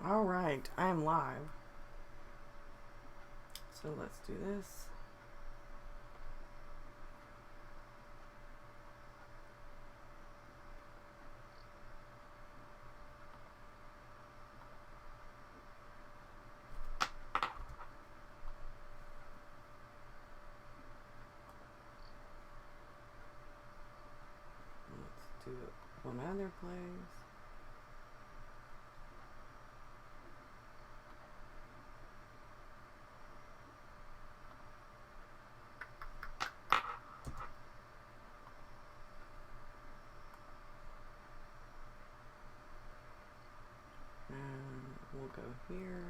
All right, I am live. So let's do this. Let's do it one other place. And we'll go here.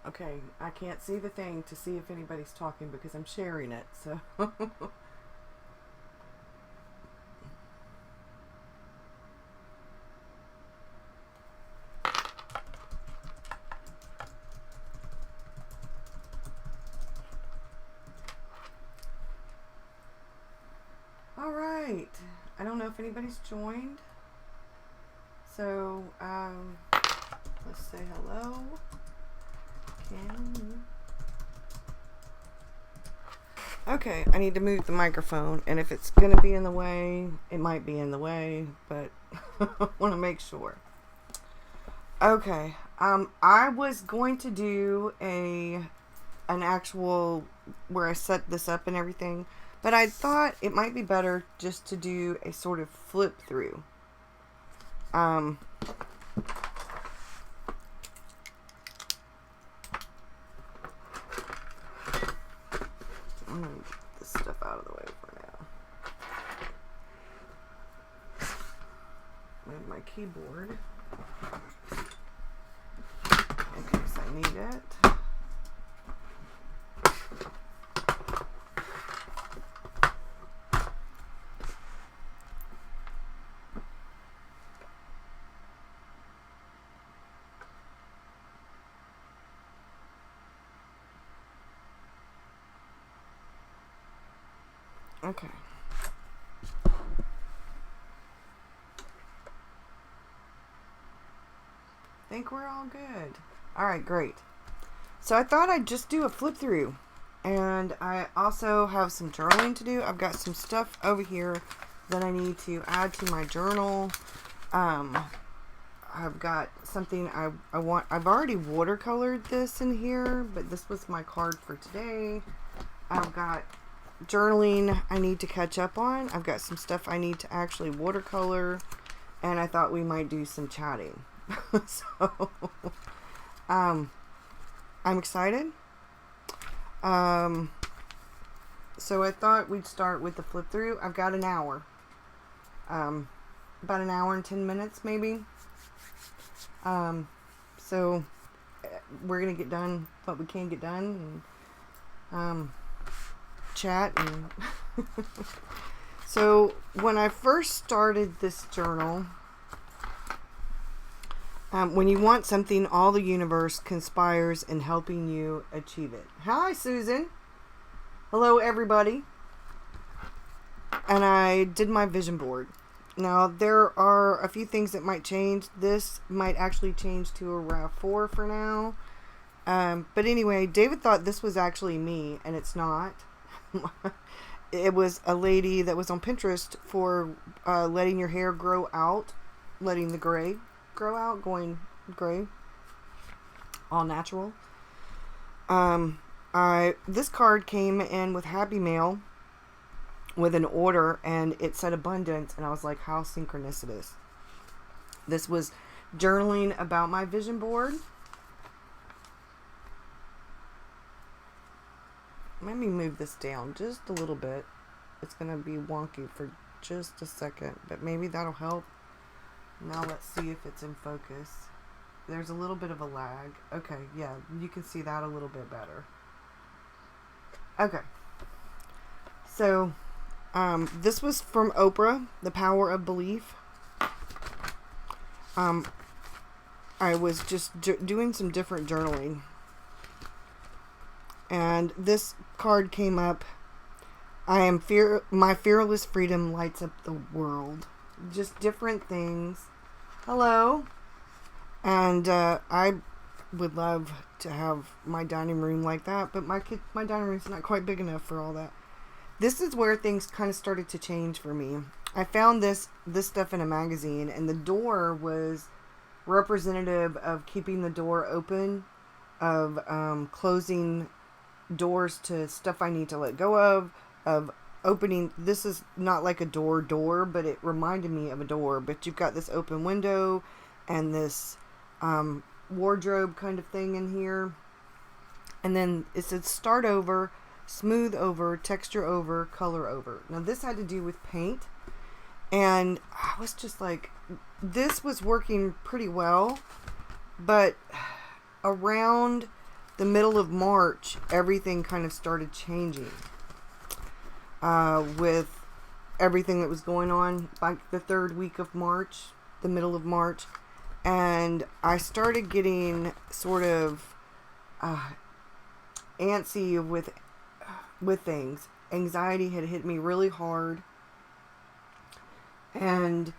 Okay, I can't see the thing to see if anybody's talking because I'm sharing it, so. All right, I don't know if anybody's joined, so let's say hello. Okay, I need to move the microphone, and if it's gonna be in the way, it might be in the way, but I want to make sure. Okay, I was going to do an actual where I set this up and everything, but I thought it might be better just to do a sort of flip through. I'm going to get this stuff out of the way for now. Move my keyboard in case I need it. Okay. Think we're all good. All right, great. So I thought I'd just do a flip through, and I also have some journaling to do. I've got some stuff over here that I need to add to my journal. I've got something I want. I've already watercolored this in here, but this was my card for today. I've got journaling I need to catch up on. I've got some stuff I need to actually watercolor, and I thought we might do some chatting. So I'm excited. So I thought we'd start with the flip through. I've got an hour, about an hour and 10 minutes maybe. So we're gonna get done what we can get done, and chat. And so when I first started this journal, when you want something, all the universe conspires in helping you achieve it. Hi, Susan. Hello, everybody. And I did my vision board. Now, there are a few things that might change. This might actually change to a RAV4 for now. But anyway, David thought this was actually me, and it's not. It was a lady that was on Pinterest for letting your hair grow out, letting the gray grow out, going gray, all natural. This card came in with Happy Mail with an order, and it said abundance, and I was like, how synchronicitous. This was journaling about my vision board. Let me move this down just a little bit. It's gonna be wonky for just a second, but maybe that'll help. Now let's see if it's in focus. There's a little bit of a lag. Okay, yeah, you can see that a little bit better. Okay. So, this was from Oprah, The Power of Belief. I was just doing some different journaling. And this card came up. My fearless freedom lights up the world. Just different things. Hello. And I would love to have my dining room like that, but my dining room's not quite big enough for all that. This is where things kind of started to change for me. I found this stuff in a magazine, and the door was representative of keeping the door open, of closing doors to stuff I need to let go of opening. This is not like a door, but it reminded me of a door. But you've got this open window and this wardrobe kind of thing in here. And then it said start over, smooth over, texture over, color over. Now this had to do with paint. And I was just like, this was working pretty well. But around the middle of March, everything kind of started changing. With everything that was going on, like the third week of March, the middle of March. And I started getting sort of antsy with things. Anxiety had hit me really hard. And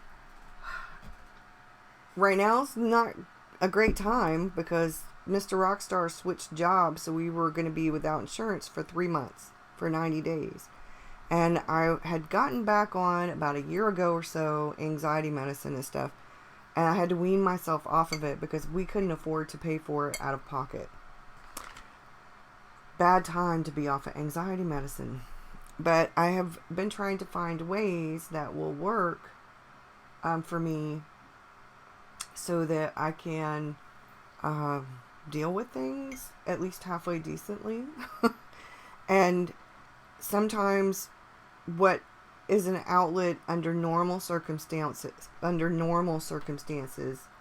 right now it's not a great time because Mr. Rockstar switched jobs, so we were going to be without insurance for 3 months, for 90 days. And I had gotten back on about a year ago or so anxiety medicine and stuff. And I had to wean myself off of it because we couldn't afford to pay for it out of pocket. Bad time to be off of anxiety medicine. But I have been trying to find ways that will work for me so that I can deal with things at least halfway decently. And sometimes what is an outlet under normal circumstances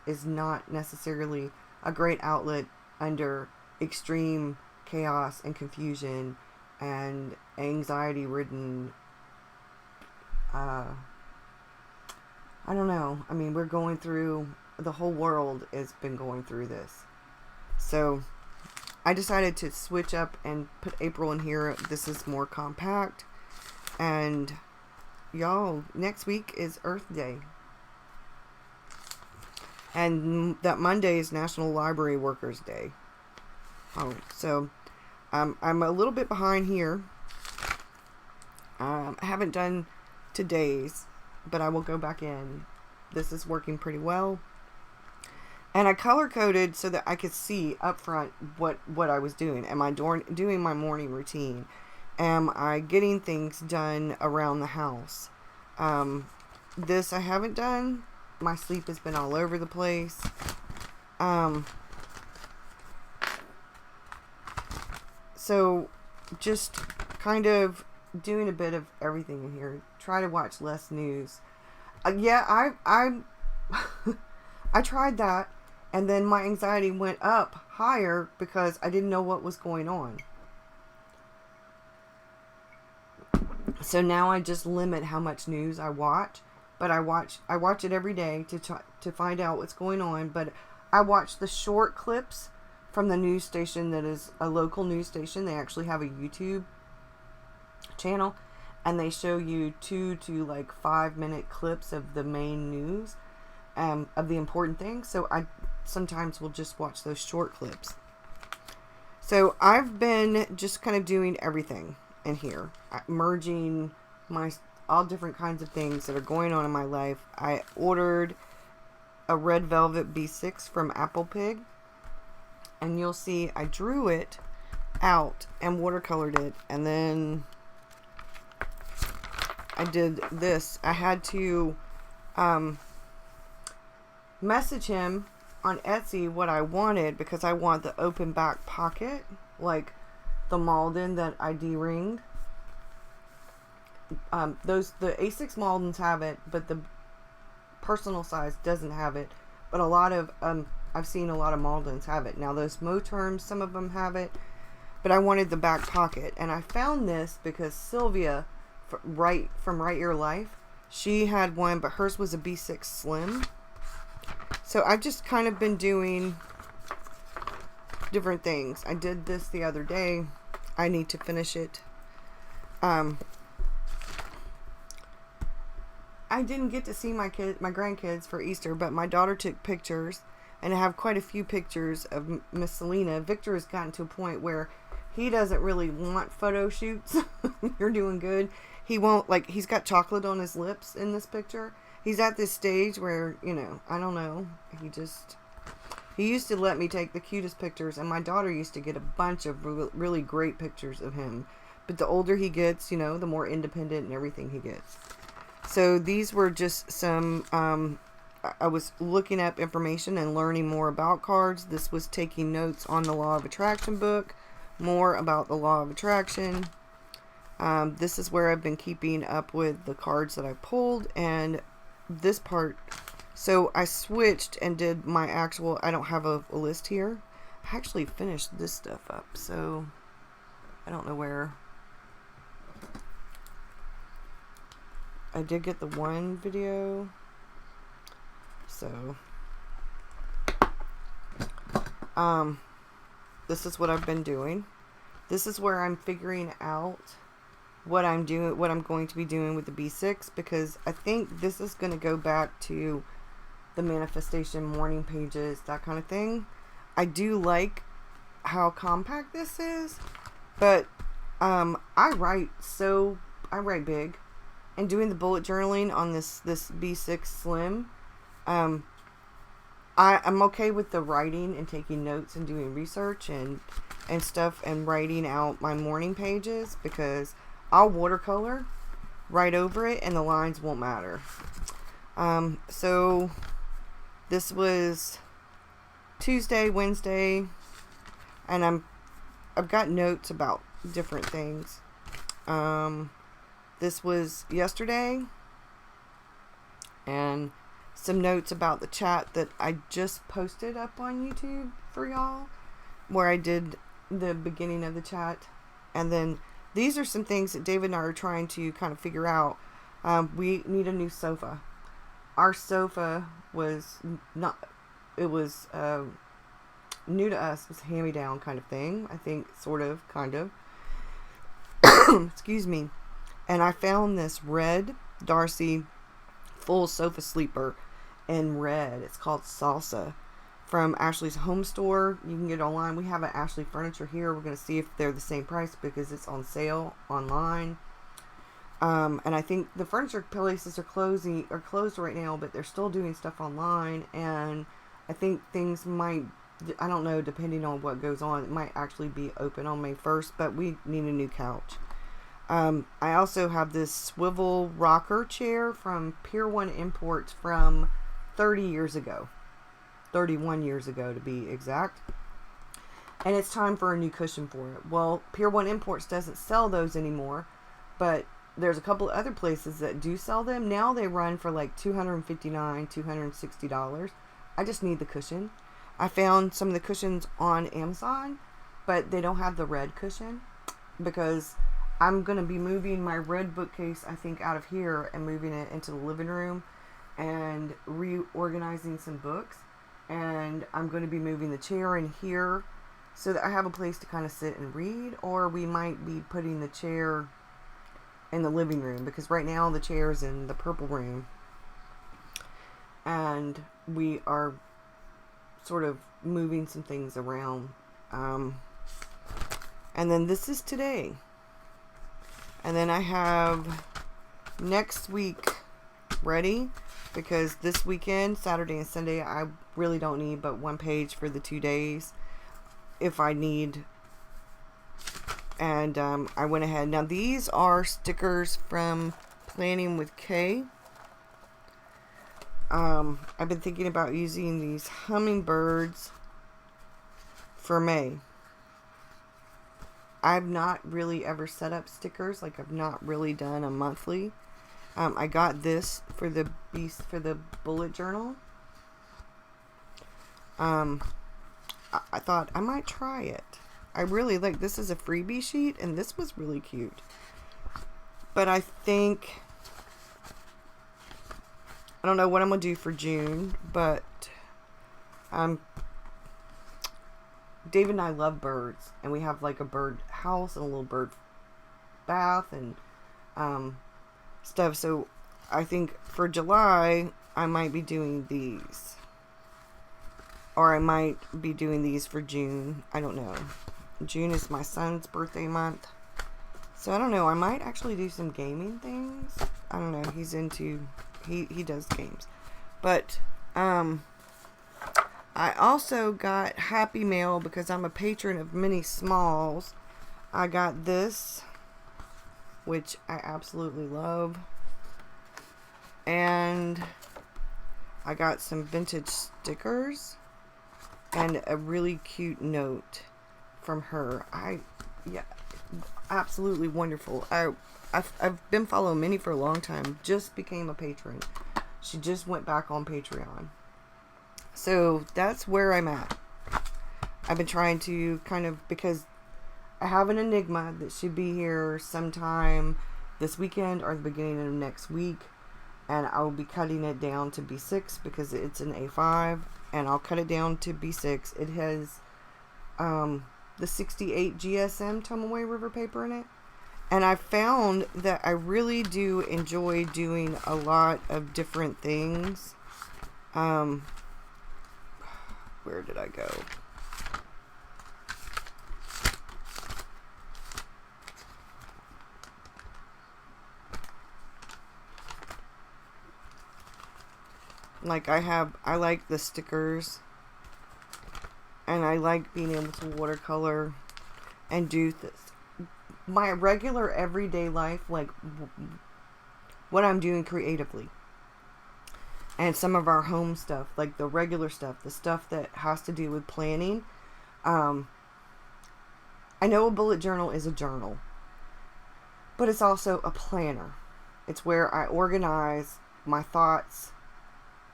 is not necessarily a great outlet under extreme chaos and confusion and anxiety ridden. I don't know. I mean, we're going through, the whole world has been going through this. So I decided to switch up and put April in here. This is more compact. And y'all, next week is Earth Day. And that Monday is National Library Workers Day. Oh, so I'm a little bit behind here. I haven't done today's, but I will go back in. This is working pretty well. And I color coded so that I could see up front what I was doing. Am I doing my morning routine? Am I getting things done around the house? This I haven't done. My sleep has been all over the place. So just kind of doing a bit of everything in here. Try to watch less news. Yeah, I tried that, and then my anxiety went up higher because I didn't know what was going on. So now I just limit how much news I watch, but I watch it every day to find out what's going on. But I watch the short clips from the news station that is a local news station. They actually have a YouTube channel, and they show you 2 to like 5 minute clips of the main news, of the important things. So I sometimes will just watch those short clips. So I've been just kind of doing everything in here, merging all different kinds of things that are going on in my life. I ordered a red velvet B6 from Apple Pig, and you'll see I drew it out and watercolored it, and then I did this. I had to message him on Etsy what I wanted, because I want the open back pocket, like the Malden that I D-ringed. The A6 Maldens have it, but the personal size doesn't have it. But a lot of I've seen a lot of Maldens have it. Now those Moterms, some of them have it, but I wanted the back pocket, and I found this because Sylvia from Right Ear Life, she had one, but hers was a B6 Slim. So I've just kind of been doing different things. I did this the other day. I need to finish it. I didn't get to see my grandkids for Easter, but my daughter took pictures, and I have quite a few pictures of Miss Selena. Victor has gotten to a point where he doesn't really want photo shoots. You're doing good. He won't, like, he's got chocolate on his lips in this picture. He's at this stage where, you know, I don't know. He used to let me take the cutest pictures, and my daughter used to get a bunch of really great pictures of him. But the older he gets, you know, the more independent and everything he gets. So these were just some, I was looking up information and learning more about cards. This was taking notes on the Law of Attraction book, more about the Law of Attraction. This is where I've been keeping up with the cards that I pulled, and this part, so I switched and did my actual, I don't have a list here. I actually finished this stuff up, so I don't know where. I did get the one video, so this is what I've been doing. This is where I'm figuring out what I'm going to be doing with the B6, because I think this is going to go back to the manifestation morning pages, that kind of thing. I do like how compact this is, but I write big. And doing the bullet journaling on this B6 Slim, I'm okay with the writing and taking notes and doing research and stuff and writing out my morning pages, because I'll watercolor right over it and the lines won't matter. So this was Tuesday, Wednesday, and I've got notes about different things. This was yesterday, and some notes about the chat that I just posted up on YouTube for y'all, where I did the beginning of the chat. And then these are some things that David and I are trying to kind of figure out. We need a new sofa. Our sofa was new to us, was a hand-me-down kind of thing. I think, sort of, kind of. Excuse me. And I found this red Darcy full sofa sleeper in red. It's called Salsa, from Ashley's Home Store. You can get it online. We have an Ashley Furniture here. We're going to see if they're the same price, because it's on sale online. And I think the furniture places are closed right now, but they're still doing stuff online. And I think things might, I don't know, depending on what goes on, it might actually be open on May 1st, but we need a new couch. I also have this swivel rocker chair from Pier 1 Imports from 30 years ago. 31 years ago to be exact. And it's time for a new cushion for it. Well, Pier 1 Imports doesn't sell those anymore, but there's a couple of other places that do sell them. Now they run for like $259, $260. I just need the cushion. I found some of the cushions on Amazon, but they don't have the red cushion, because I'm going to be moving my red bookcase, I think, out of here and moving it into the living room and reorganizing some books. And I'm going to be moving the chair in here so that I have a place to kind of sit and read. Or we might be putting the chair in the living room, because right now the chair is in the purple room. And we are sort of moving some things around. And then this is today. And then I have next week ready, because this weekend, Saturday and Sunday, I really don't need but one page for the 2 days if I need. And I went ahead. Now these are stickers from Planning with Kay. I've been thinking about using these hummingbirds for May. I've not really ever set up stickers. Like, I've not really done a monthly. I got this for the bullet journal. I thought I might try it. I really like, this is a freebie sheet, and this was really cute. But I think, I don't know what I'm going to do for June, but David and I love birds, and we have like a bird house and a little bird bath and stuff. So I think for July I might be doing these, or I might be doing these for June. I don't know. June is my son's birthday month, so I don't know. I might actually do some gaming things. I don't know. He's into, he does games. But I also got Happy Mail because I'm a patron of Mini Smalls. I got this, which I absolutely love. And I got some vintage stickers and a really cute note from her. Yeah, absolutely wonderful. I've been following Minnie for a long time. Just became a patron. She just went back on Patreon. So that's where I'm at. I've been trying to kind of, because I have an Enigma that should be here sometime this weekend or the beginning of next week. And I'll be cutting it down to B6 because it's an A5. And I'll cut it down to B6. It has the 68 GSM Tomoe River paper in it. And I found that I really do enjoy doing a lot of different things. Where did I go? Like I like the stickers, and I like being able to watercolor and do this. My regular everyday life, like what I'm doing creatively. And some of our home stuff, like the regular stuff, the stuff that has to do with planning. I know a bullet journal is a journal, but it's also a planner. It's where I organize my thoughts,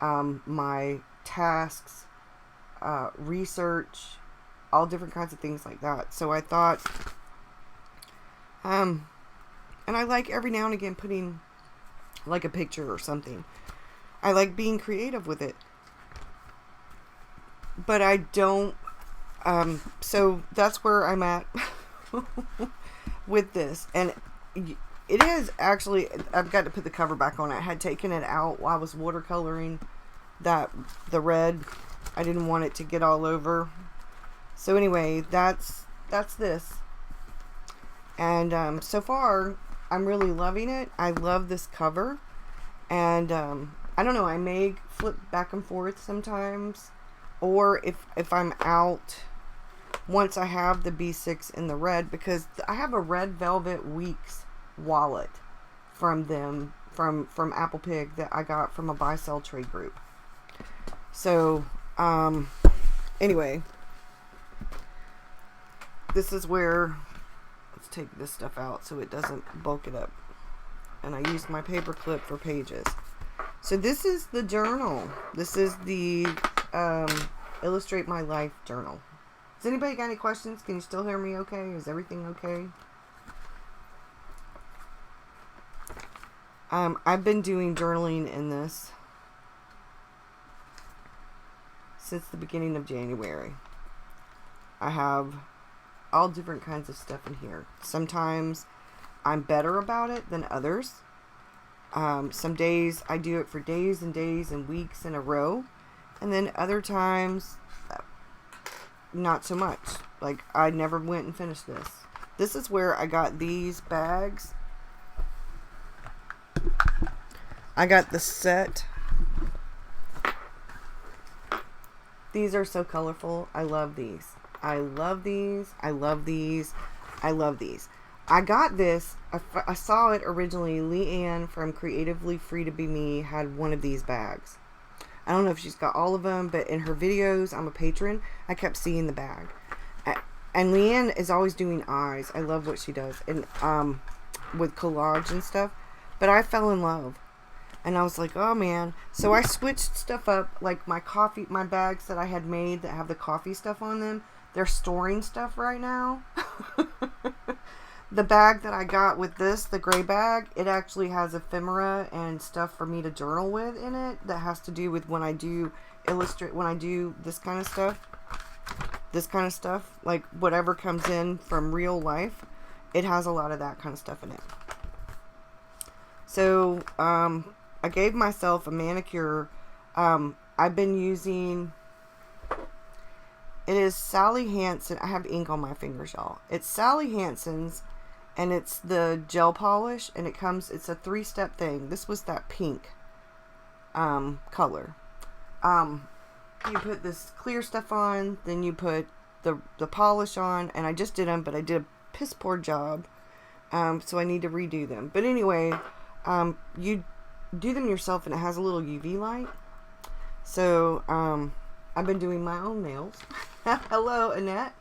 my tasks, research, all different kinds of things like that. So I thought, and I like every now and again putting like a picture or something. I like being creative with it. But I don't, so that's where I'm at with this. And it is actually, I've got to put the cover back on. I had taken it out while I was watercoloring the red. I didn't want it to get all over. So anyway, that's this. And so far, I'm really loving it. I love this cover. And I don't know, I may flip back and forth sometimes. Or if I'm out, once I have the B6 in the red, because I have a Red Velvet Weeks wallet from them, from Apple Pig, that I got from a buy sell trade group. So anyway, this is where, let's take this stuff out so it doesn't bulk it up. And I used my paper clip for pages. So this is the journal. This is the Illustrate My Life journal. Has anybody got any questions? Can you still hear me okay? Is everything okay? I've been doing journaling in this since the beginning of January. I have all different kinds of stuff in here. Sometimes I'm better about it than others. Some days I do it for days and days and weeks in a row. And then other times, not so much. Like, I never went and finished this. This is where I got these bags. I got the set. These are so colorful. I love these. I love these. I love these. I love these. I got this. I saw it originally. Leanne from Creatively Free to Be Me had one of these bags. I don't know if she's got all of them, but in her videos, I'm a patron, I kept seeing the bag. And Leanne is always doing eyes. I love what she does. And with collage and stuff. But I fell in love. And I was like, oh man. So I switched stuff up. Like my bags that I had made that have the coffee stuff on them, they're storing stuff right now. The bag that I got with this, the gray bag, it actually has ephemera and stuff for me to journal with in it that has to do with when I do illustrate, when I do this kind of stuff. this kind of stuff, like whatever comes in from real life, it has a lot of that kind of stuff in it. So, I gave myself a manicure. I've been using, it is Sally Hansen. I have ink on my fingers, y'all. It's Sally Hansen's, and it's the gel polish, and it's a 3-step thing. This was that pink, color. You put this clear stuff on, then you put the polish on, and I just did them, but I did a piss poor job, so I need to redo them. But anyway, you do them yourself, and it has a little UV light. So I've been doing my own nails. Hello, Annette.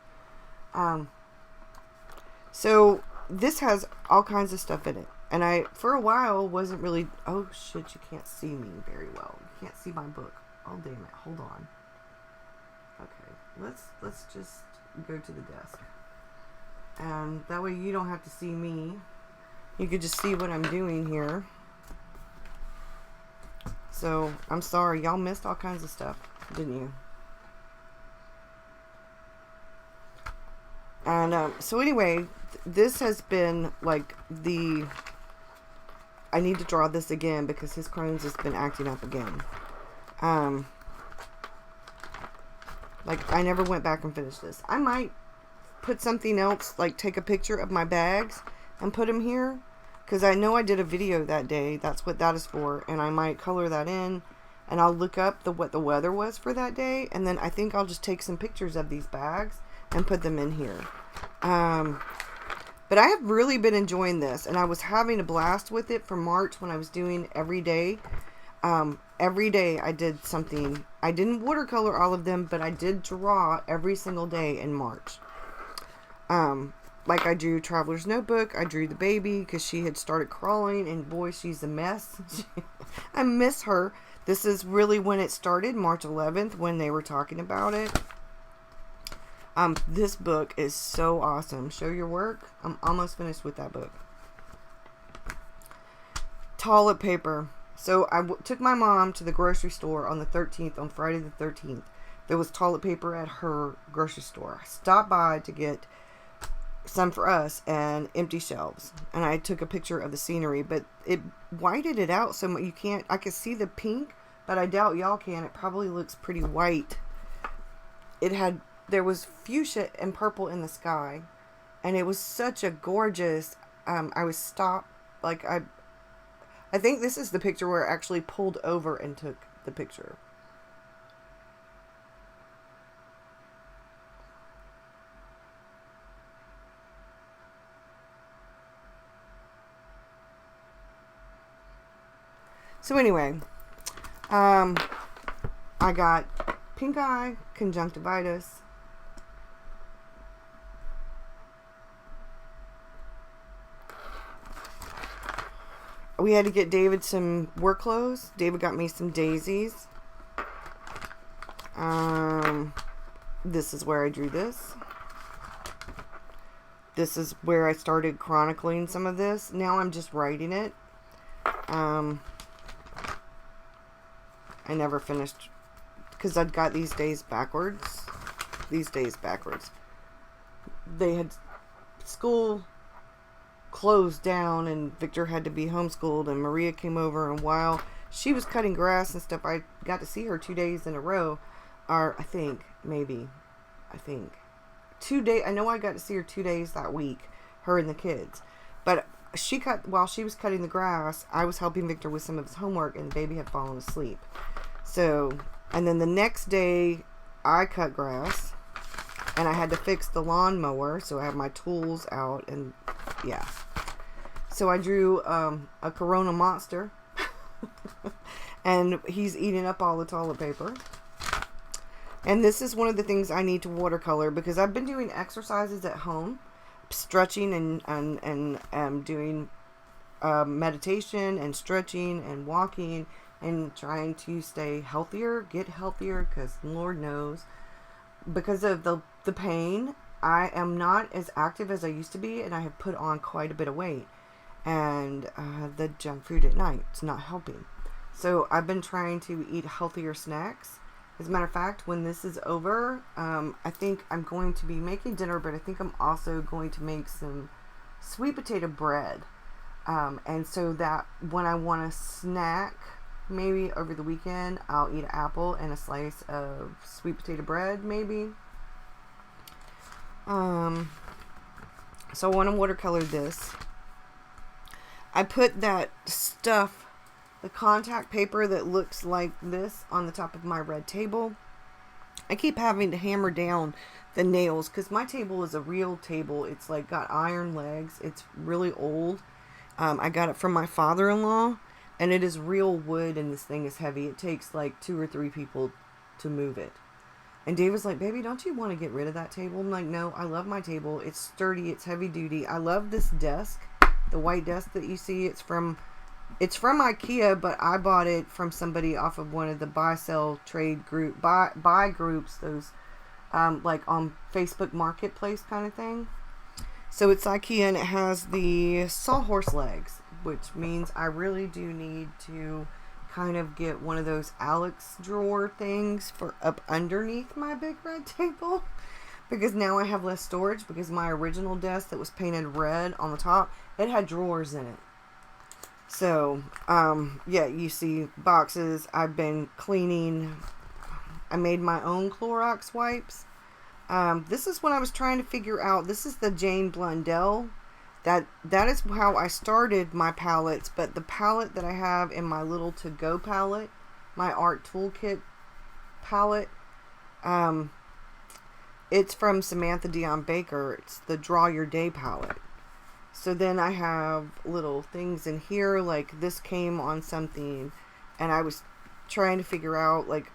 So this has all kinds of stuff in it, and I for a while wasn't really, oh shit, you can't see me very well, you can't see my book. Oh damn it, hold on. Okay, let's just go to the desk, and that way you don't have to see me. You could just see what I'm doing here. So I'm sorry, y'all missed all kinds of stuff, didn't you? And so anyway, this has been like I need to draw this again because his Crohn's has been acting up again. Like, I never went back and finished this. I might put something else, like take a picture of my bags and put them here, because I know I did a video that day. That's what that is for. And I might color that in, and I'll look up what the weather was for that day, and then I think I'll just take some pictures of these bags and put them in here. But I have really been enjoying this, and I was having a blast with it for March when I was doing every day. Every day I did something. I didn't watercolor all of them, but I did draw every single day in March. Like I drew Traveler's Notebook. I drew the baby because she had started crawling, and boy, she's a mess. I miss her. This is really when it started, March 11th, when they were talking about it. This book is so awesome. Show Your Work. I'm almost finished with that book. Toilet paper. So I took my mom to the grocery store on the 13th, on Friday the 13th. There was toilet paper at her grocery store. I stopped by to get some for us and empty shelves. And I took a picture of the scenery, but it whited it out so much you can't, I could see the pink, but I doubt y'all can. It probably looks pretty white. There was fuchsia and purple in the sky, and it was such a gorgeous, I was stopped, like I think this is the picture where I actually pulled over and took the picture. So anyway, I got pink eye, conjunctivitis. We had to get David some work clothes. David got me some daisies. This is where I drew this. This is where I started chronicling some of this. Now I'm just writing it. I never finished because I'd got these days backwards. They had school closed down, and Victor had to be homeschooled, and Maria came over, and while she was cutting grass and stuff, I got to see her 2 days in a row, or I think 2 days. I know I got to see her 2 days that week, her and the kids, but while she was cutting the grass, I was helping Victor with some of his homework, and the baby had fallen asleep. So, and then the next day I cut grass, and I had to fix the lawnmower, so I have my tools out, and yeah. So I drew a Corona monster, and he's eating up all the toilet paper. And this is one of the things I need to watercolor, because I've been doing exercises at home, stretching and doing meditation and stretching and walking and trying to stay healthier, get healthier, because Lord knows, because of the pain, I am not as active as I used to be, and I have put on quite a bit of weight. And the junk food at night is not helping. So I've been trying to eat healthier snacks, As a matter of fact, when this is over, I think I'm going to be making dinner, but I think I'm also going to make some sweet potato bread. And so that when I want a snack, maybe over the weekend, I'll eat an apple and a slice of sweet potato bread, maybe. So I want to watercolor this. I put that stuff, the contact paper that looks like this, on the top of my red table. I keep having to hammer down the nails because my table is a real table. It's like got iron legs. It's really old. I got it from my father-in-law, and it is real wood, and this thing is heavy. It takes like 2 or 3 people to move it. And Dave was like, baby, don't you want to get rid of that table? I'm like, no, I love my table. It's sturdy. It's heavy duty. I love this desk, the white desk that you see. It's from IKEA, but I bought it from somebody off of one of the buy-sell trade group, buy groups, those like on Facebook Marketplace kind of thing. So it's IKEA, and it has the sawhorse legs, which means I really do need to kind of get one of those Alex drawer things for up underneath my big red table, because now I have less storage, because my original desk that was painted red on the top, it had drawers in it. So, yeah, you see boxes. I've been cleaning. I made my own Clorox wipes. This is what I was trying to figure out. This is the Jane Blundell. That is how I started my palettes, but the palette that I have in my little to-go palette, my art toolkit palette, it's from Samantha Dion Baker. It's the Draw Your Day palette. So then I have little things in here, like this came on something, and I was trying to figure out, like,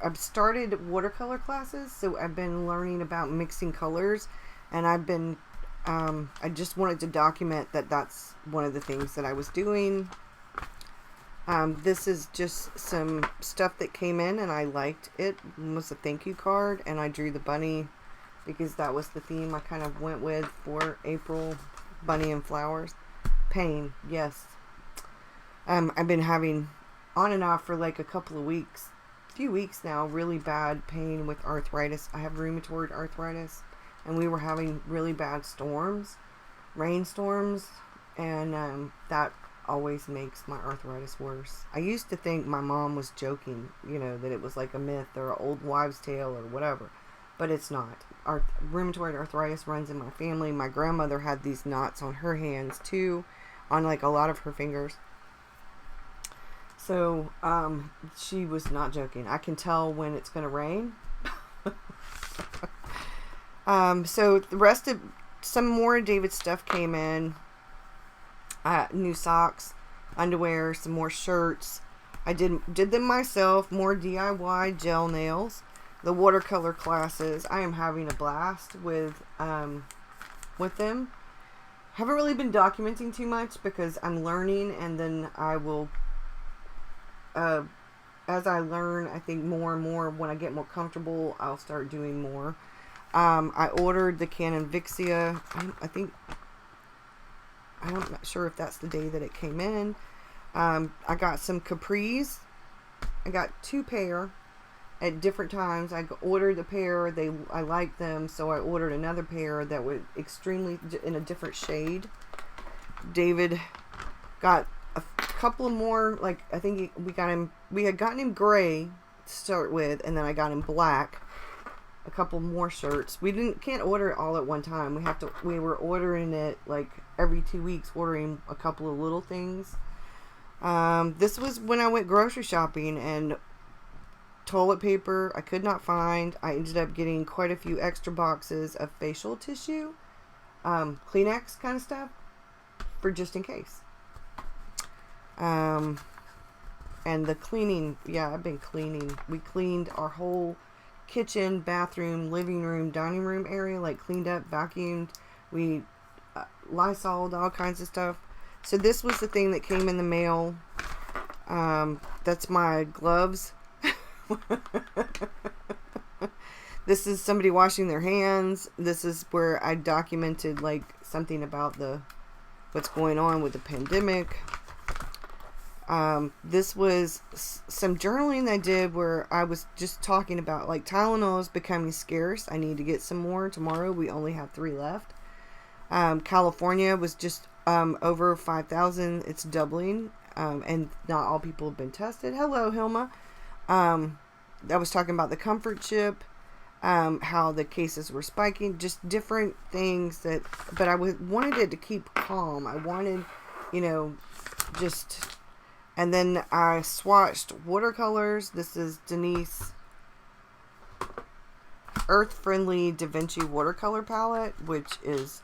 I've started watercolor classes, so I've been learning about mixing colors, and I've been, I just wanted to document that that's one of the things that I was doing. This is just some stuff that came in, and I liked it. It was a thank you card, and I drew the bunny, because that was the theme I kind of went with for April. Bunny and flowers. Pain, yes. I've been having on and off for like a few weeks now, really bad pain with arthritis. I have rheumatoid arthritis, and we were having really bad storms, rainstorms, and that always makes my arthritis worse. I used to think my mom was joking, you know, that it was like a myth or an old wives' tale or whatever. But it's not. Rheumatoid arthritis runs in my family. My grandmother had these knots on her hands too, on like a lot of her fingers. So, she was not joking. I can tell when it's going to rain. So the rest of, some more David stuff came in. New socks, underwear, some more shirts. I did them myself. More DIY gel nails. The watercolor classes, I am having a blast with them. Haven't really been documenting too much because I'm learning, and then I will, as I learn, I think more and more, when I get more comfortable, I'll start doing more. I ordered the Canon Vixia. I'm not sure if that's the day that it came in. I got some capris. I got 2 pair. At different times. I ordered a pair, I liked them, so I ordered another pair that was extremely in a different shade. David got a couple of more, like, I think we had gotten him gray to start with, and then I got him black. A couple more shirts. We can't order it all at one time. We were ordering it like every 2 weeks, ordering a couple of little things. This was when I went grocery shopping, and toilet paper I could not find. I ended up getting quite a few extra boxes of facial tissue, Kleenex kind of stuff, for just in case. And the cleaning, yeah, I've been cleaning. We cleaned our whole kitchen, bathroom, living room, dining room area, like cleaned up, vacuumed. We Lysoled, all kinds of stuff. So this was the thing that came in the mail. That's my gloves. This is somebody washing their hands. This is where I documented like something about what's going on with the pandemic. This was some journaling I did where I was just talking about, like, Tylenol is becoming scarce. I need to get some more. Tomorrow we only have 3 left. California was just over 5,000. It's doubling. And not all people have been tested. Hello, Hilma. I was talking about the comfort chip, how the cases were spiking, just different things that, but I wanted it to keep calm. I wanted, you know, just, and then I swatched watercolors. This is Denise Earth Friendly Da Vinci watercolor palette, which is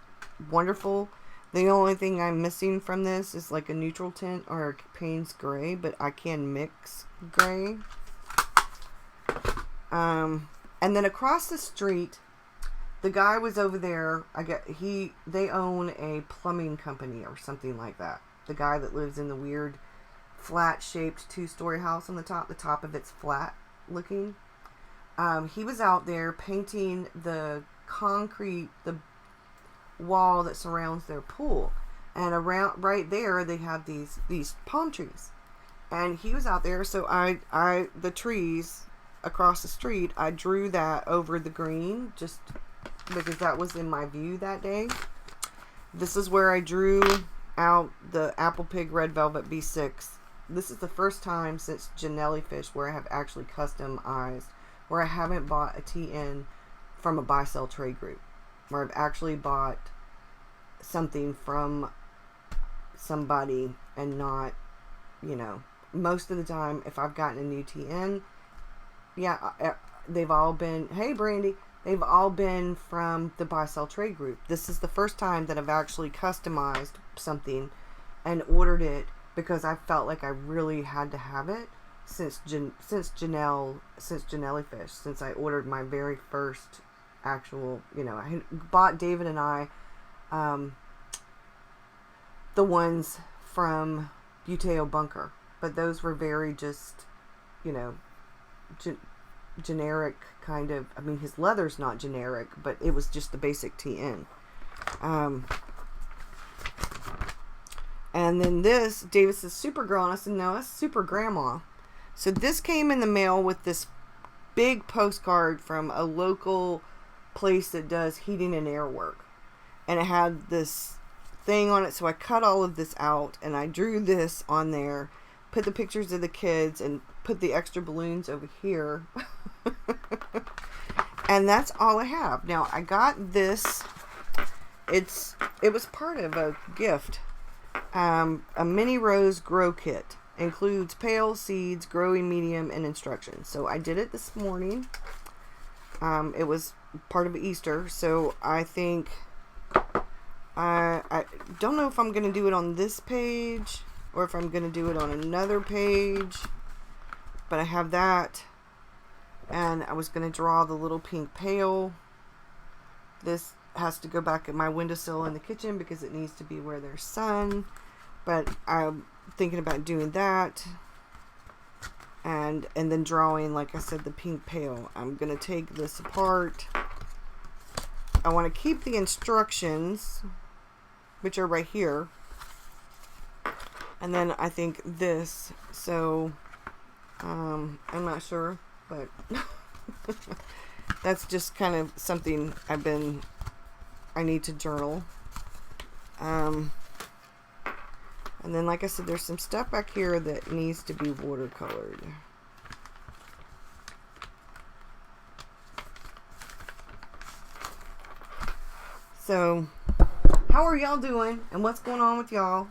wonderful. The only thing I'm missing from this is like a neutral tint or a Payne's gray, but I can mix gray. And then across the street, the guy was over there. They own a plumbing company or something like that. The guy that lives in the weird flat-shaped 2-story house on the top of it's flat looking. He was out there painting the concrete, the wall that surrounds their pool, and around right there they have these palm trees, and he was out there. So the trees across the street, I drew that over the green just because that was in my view that day. This is where I drew out the Apple Pig Red Velvet B6. This is the first time since Jellyfish where I have actually customized, where I haven't bought a TN from a buy-sell trade group, where I've actually bought something from somebody and not, you know, most of the time if I've gotten a new TN, they've all been, hey Brandy, they've all been from the buy-sell trade group. This is the first time that I've actually customized something and ordered it because I felt like I really had to have it since Jellyfish, since I ordered my very first actual, you know, I bought David and I the ones from Buteo Bunker, but those were very just, you know, generic kind of, I mean, his leather's not generic, but it was just the basic TN. And then this, David says Supergirl, and I said, no, that's Super Grandma. So this came in the mail with this big postcard from a local place that does heating and air work. And it had this thing on it, so I cut all of this out, and I drew this on there, put the pictures of the kids, and put the extra balloons over here. And that's all I have. Now, I got this. It was part of a gift. A mini rose grow kit. Includes pails, seeds, growing medium, and instructions. So I did it this morning. It was part of Easter, so I think I don't know if I'm going to do it on this page or if I'm going to do it on another page, but I have that, and I was going to draw the little pink pail. This has to go back at my windowsill in the kitchen because it needs to be where there's sun, but I'm thinking about doing that, and then drawing, like I said, the pink pail. I'm going to take this apart. I want to keep the instructions, which are right here, and then I think this, so I'm not sure, but that's just kind of something I need to journal. And then, like I said, there's some stuff back here that needs to be watercolored. So, how are y'all doing? And what's going on with y'all?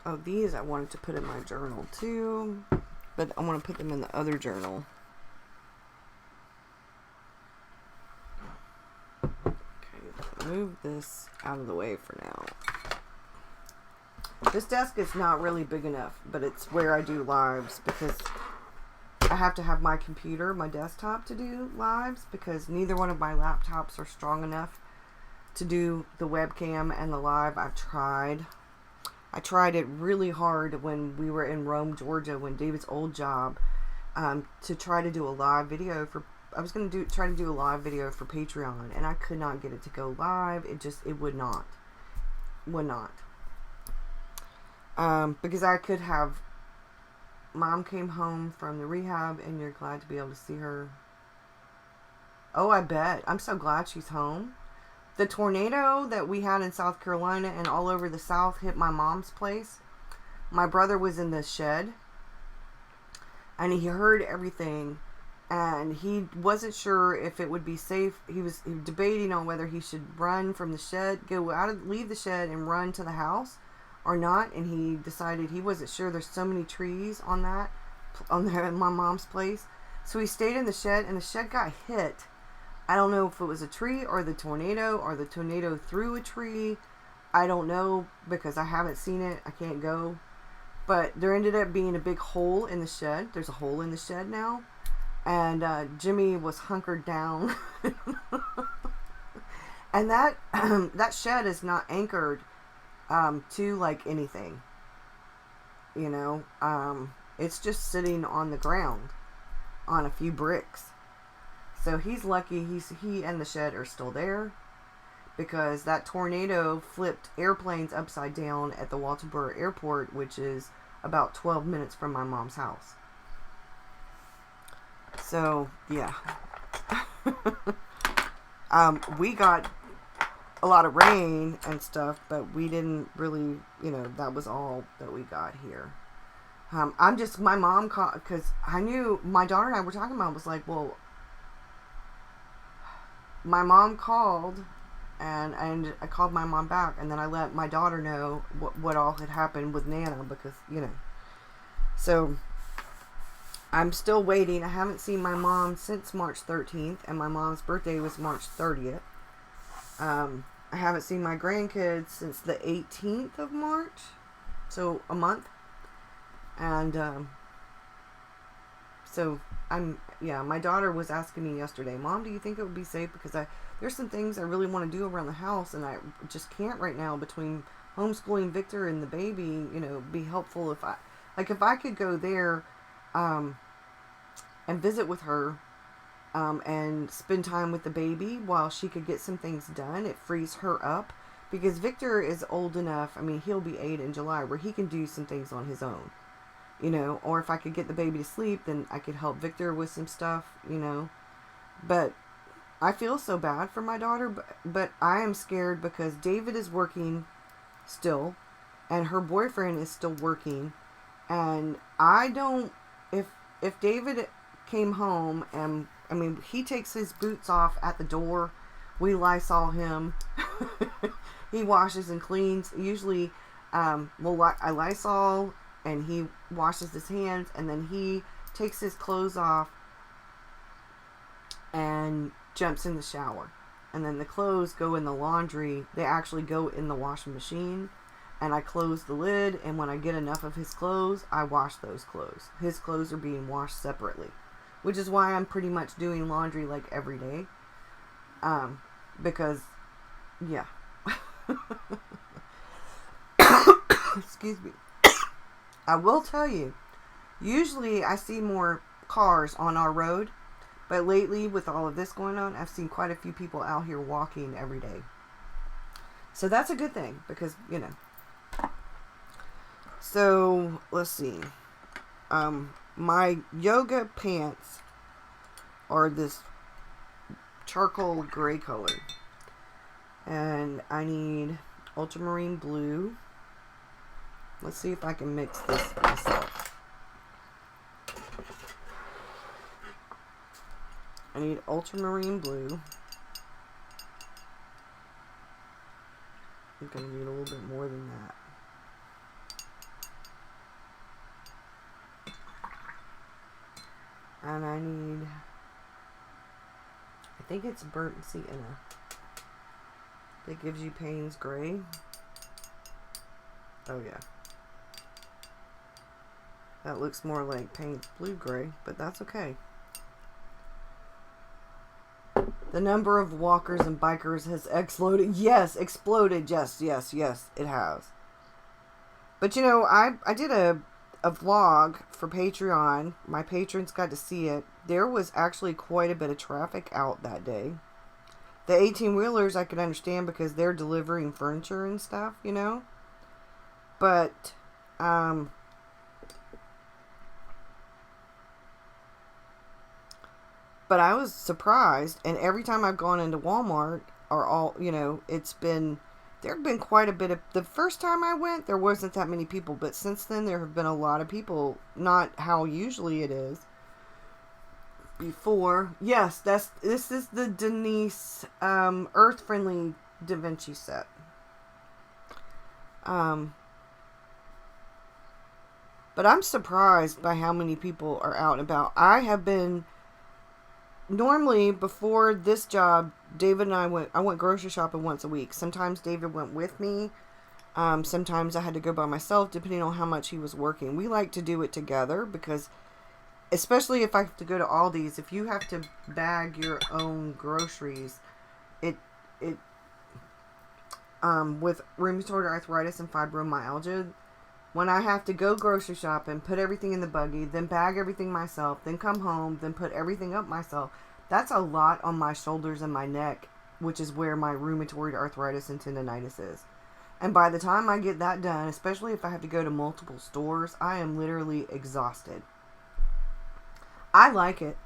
Oh, these I wanted to put in my journal too, but I want to put them in the other journal. Okay, move this out of the way for now. This desk is not really big enough, but it's where I do lives because I have to have my computer, my desktop to do lives because neither one of my laptops are strong enough to do the webcam and the live. I tried it really hard when we were in Rome, Georgia, when David's old job, to try to do a live video for, I was going to try to do a live video for Patreon, and I could not get it to go live. It would not. Because I could have, Mom came home from the rehab and you're glad to be able to see her. Oh, I bet. I'm so glad she's home. The tornado that we had in South Carolina and all over the South hit my mom's place. My brother was in the shed and he heard everything and he wasn't sure if it would be safe. He was debating on whether he should run from the shed, leave the shed and run to the house or not, and he decided he wasn't sure. There's so many trees on my mom's place. So he stayed in the shed, and the shed got hit. I don't know if it was a tree or the tornado threw a tree. I don't know because I haven't seen it. I can't go. But there ended up being a big hole in the shed. There's a hole in the shed now. And Jimmy was hunkered down. And that shed is not anchored to like anything, you know. It's just sitting on the ground on a few bricks. So he's lucky he and the shed are still there because that tornado flipped airplanes upside down at the Walterboro Airport, which is about 12 minutes from my mom's house. So yeah. We got a lot of rain and stuff, but we didn't really, you know, that was all that we got here. My mom called, because I knew, my daughter and I were talking about, was like, well, my mom called, and I called my mom back, and then I let my daughter know what all had happened with Nana, because, you know, so I'm still waiting. I haven't seen my mom since March 13th, and my mom's birthday was March 30th. I haven't seen my grandkids since the 18th of March, so a month. And so my daughter was asking me yesterday, Mom, do you think it would be safe? Because there's some things I really want to do around the house, and I just can't right now between homeschooling Victor and the baby. You know, be helpful if I could go there and visit with her. And spend time with the baby while she could get some things done. It frees her up because Victor is old enough. I mean, he'll be 8 in July where he can do some things on his own, you know, or if I could get the baby to sleep, then I could help Victor with some stuff, you know. But I feel so bad for my daughter, but I am scared because David is working still and her boyfriend is still working. And I don't, if David came home and, I mean, he takes his boots off at the door. We Lysol him. He washes and cleans. Usually, I Lysol and he washes his hands, and then he takes his clothes off and jumps in the shower. And then the clothes go in the laundry. They actually go in the washing machine. And I close the lid, and when I get enough of his clothes, I wash those clothes. His clothes are being washed separately. Which is why I'm pretty much doing laundry like every day. Because, yeah. Excuse me. I will tell you, usually I see more cars on our road. But lately, with all of this going on, I've seen quite a few people out here walking every day. So that's a good thing, because, you know. So, let's see. My yoga pants are this charcoal gray color. And I need ultramarine blue. Let's see if I can mix this myself. I need ultramarine blue. I'm going to need a little bit more than that. And I need, I think it's burnt sienna. That gives you Payne's gray. Oh, yeah. That looks more like paint blue-gray, but that's okay. The number of walkers and bikers has exploded. Yes, exploded. Yes, yes, yes, it has. But, you know, I did a vlog for Patreon. My patrons got to see it. There was actually quite a bit of traffic out that day. The 18-wheelers I could understand because they're delivering furniture and stuff, you know. But, but I was surprised, and every time I've gone into Walmart, or all, you know, there have been quite a bit of, the first time I went, there wasn't that many people, but since then there have been a lot of people, not how usually it is. Before, yes, this is the Denise, Earth-Friendly Da Vinci set. But I'm surprised by how many people are out and about. I have been, normally, before this job, David and I went grocery shopping once a week. Sometimes David went with me. Sometimes I had to go by myself, depending on how much he was working. We like to do it together because, especially if I have to go to Aldi's, if you have to bag your own groceries, with rheumatoid arthritis and fibromyalgia, when I have to go grocery shopping, put everything in the buggy, then bag everything myself, then come home, then put everything up myself, that's a lot on my shoulders and my neck, which is where my rheumatoid arthritis and tendonitis is. And by the time I get that done, especially if I have to go to multiple stores, I am literally exhausted. I like it.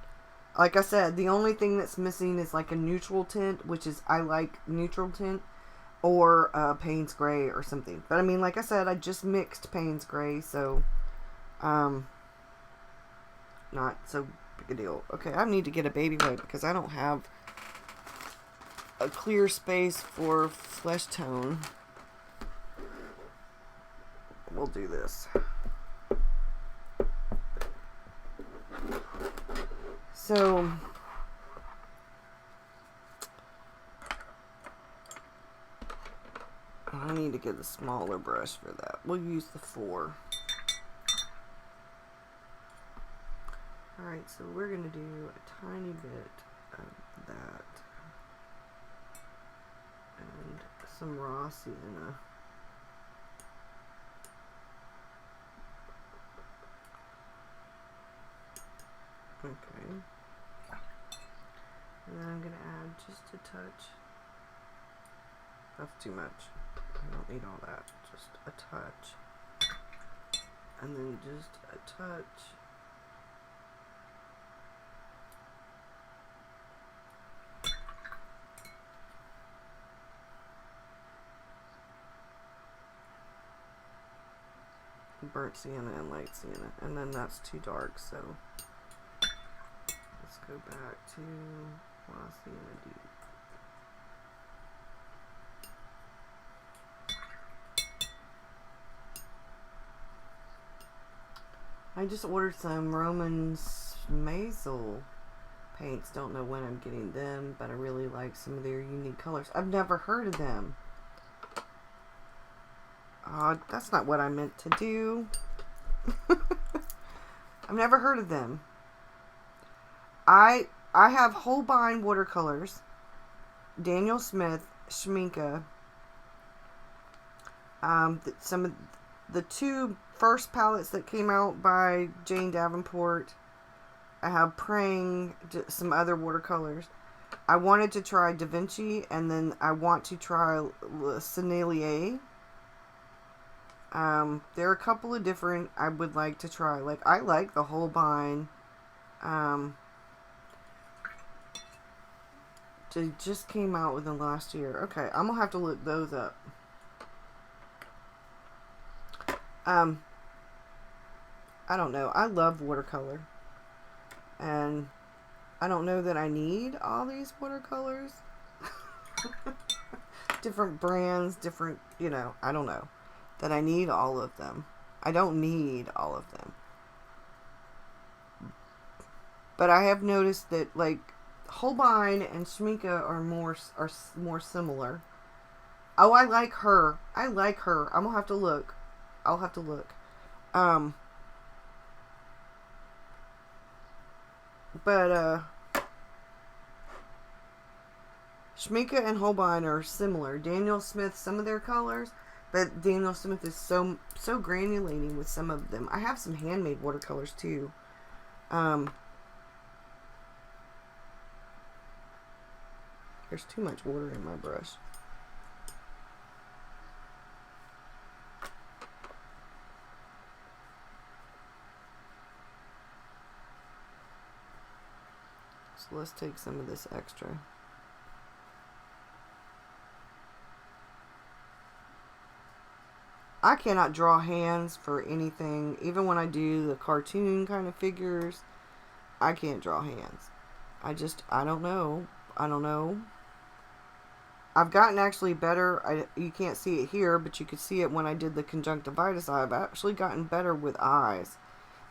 Like I said, the only thing that's missing is like a neutral tint, which is, I like neutral tint, or Payne's Gray or something. But I mean, like I said, I just mixed Payne's Gray, so not so big a deal. Okay, I need to get a baby wipe because I don't have a clear space for flesh tone. We'll do this. So I need to get a smaller brush for that. We'll use the 4. Alright, so we're going to do a tiny bit of that. And some raw sienna. Okay. And then I'm going to add just a touch. That's too much. I don't need all that. Just a touch. And then just a touch. Burnt sienna and light sienna. And then that's too dark, so let's go back to raw sienna deep. I just ordered some Romans Mazel paints. Don't know when I'm getting them, but I really like some of their unique colors. I've never heard of them. That's not what I meant to do. I've never heard of them. I have Holbein watercolors, Daniel Smith, Schminke. Some of the 2 first palettes that came out by Jane Davenport. I have Prang, some other watercolors. I wanted to try Da Vinci, and then I want to try Sennelier. There are a couple of different I would like to try. Like, I like the Holbein. They just came out within the last year. Okay, I'm gonna have to look those up. I don't know. I love watercolor. And I don't know that I need all these watercolors. Different brands, different, you know, I don't know. That I need all of them. I don't need all of them. But I have noticed that, like, Holbein and Schminke are more similar. Oh, I like her. I'm gonna have to look. I'll have to look. But Schmincke and Holbein are similar. Daniel Smith, some of their colors, but Daniel Smith is so granulating with some of them. I have some handmade watercolors too. There's too much water in my brush. So let's take some of this extra. I cannot draw hands for anything. Even when I do the cartoon kind of figures, I can't draw hands. I don't know. I've gotten actually better. You can't see it here, but you could see it when I did the conjunctivitis eye. I've actually gotten better with eyes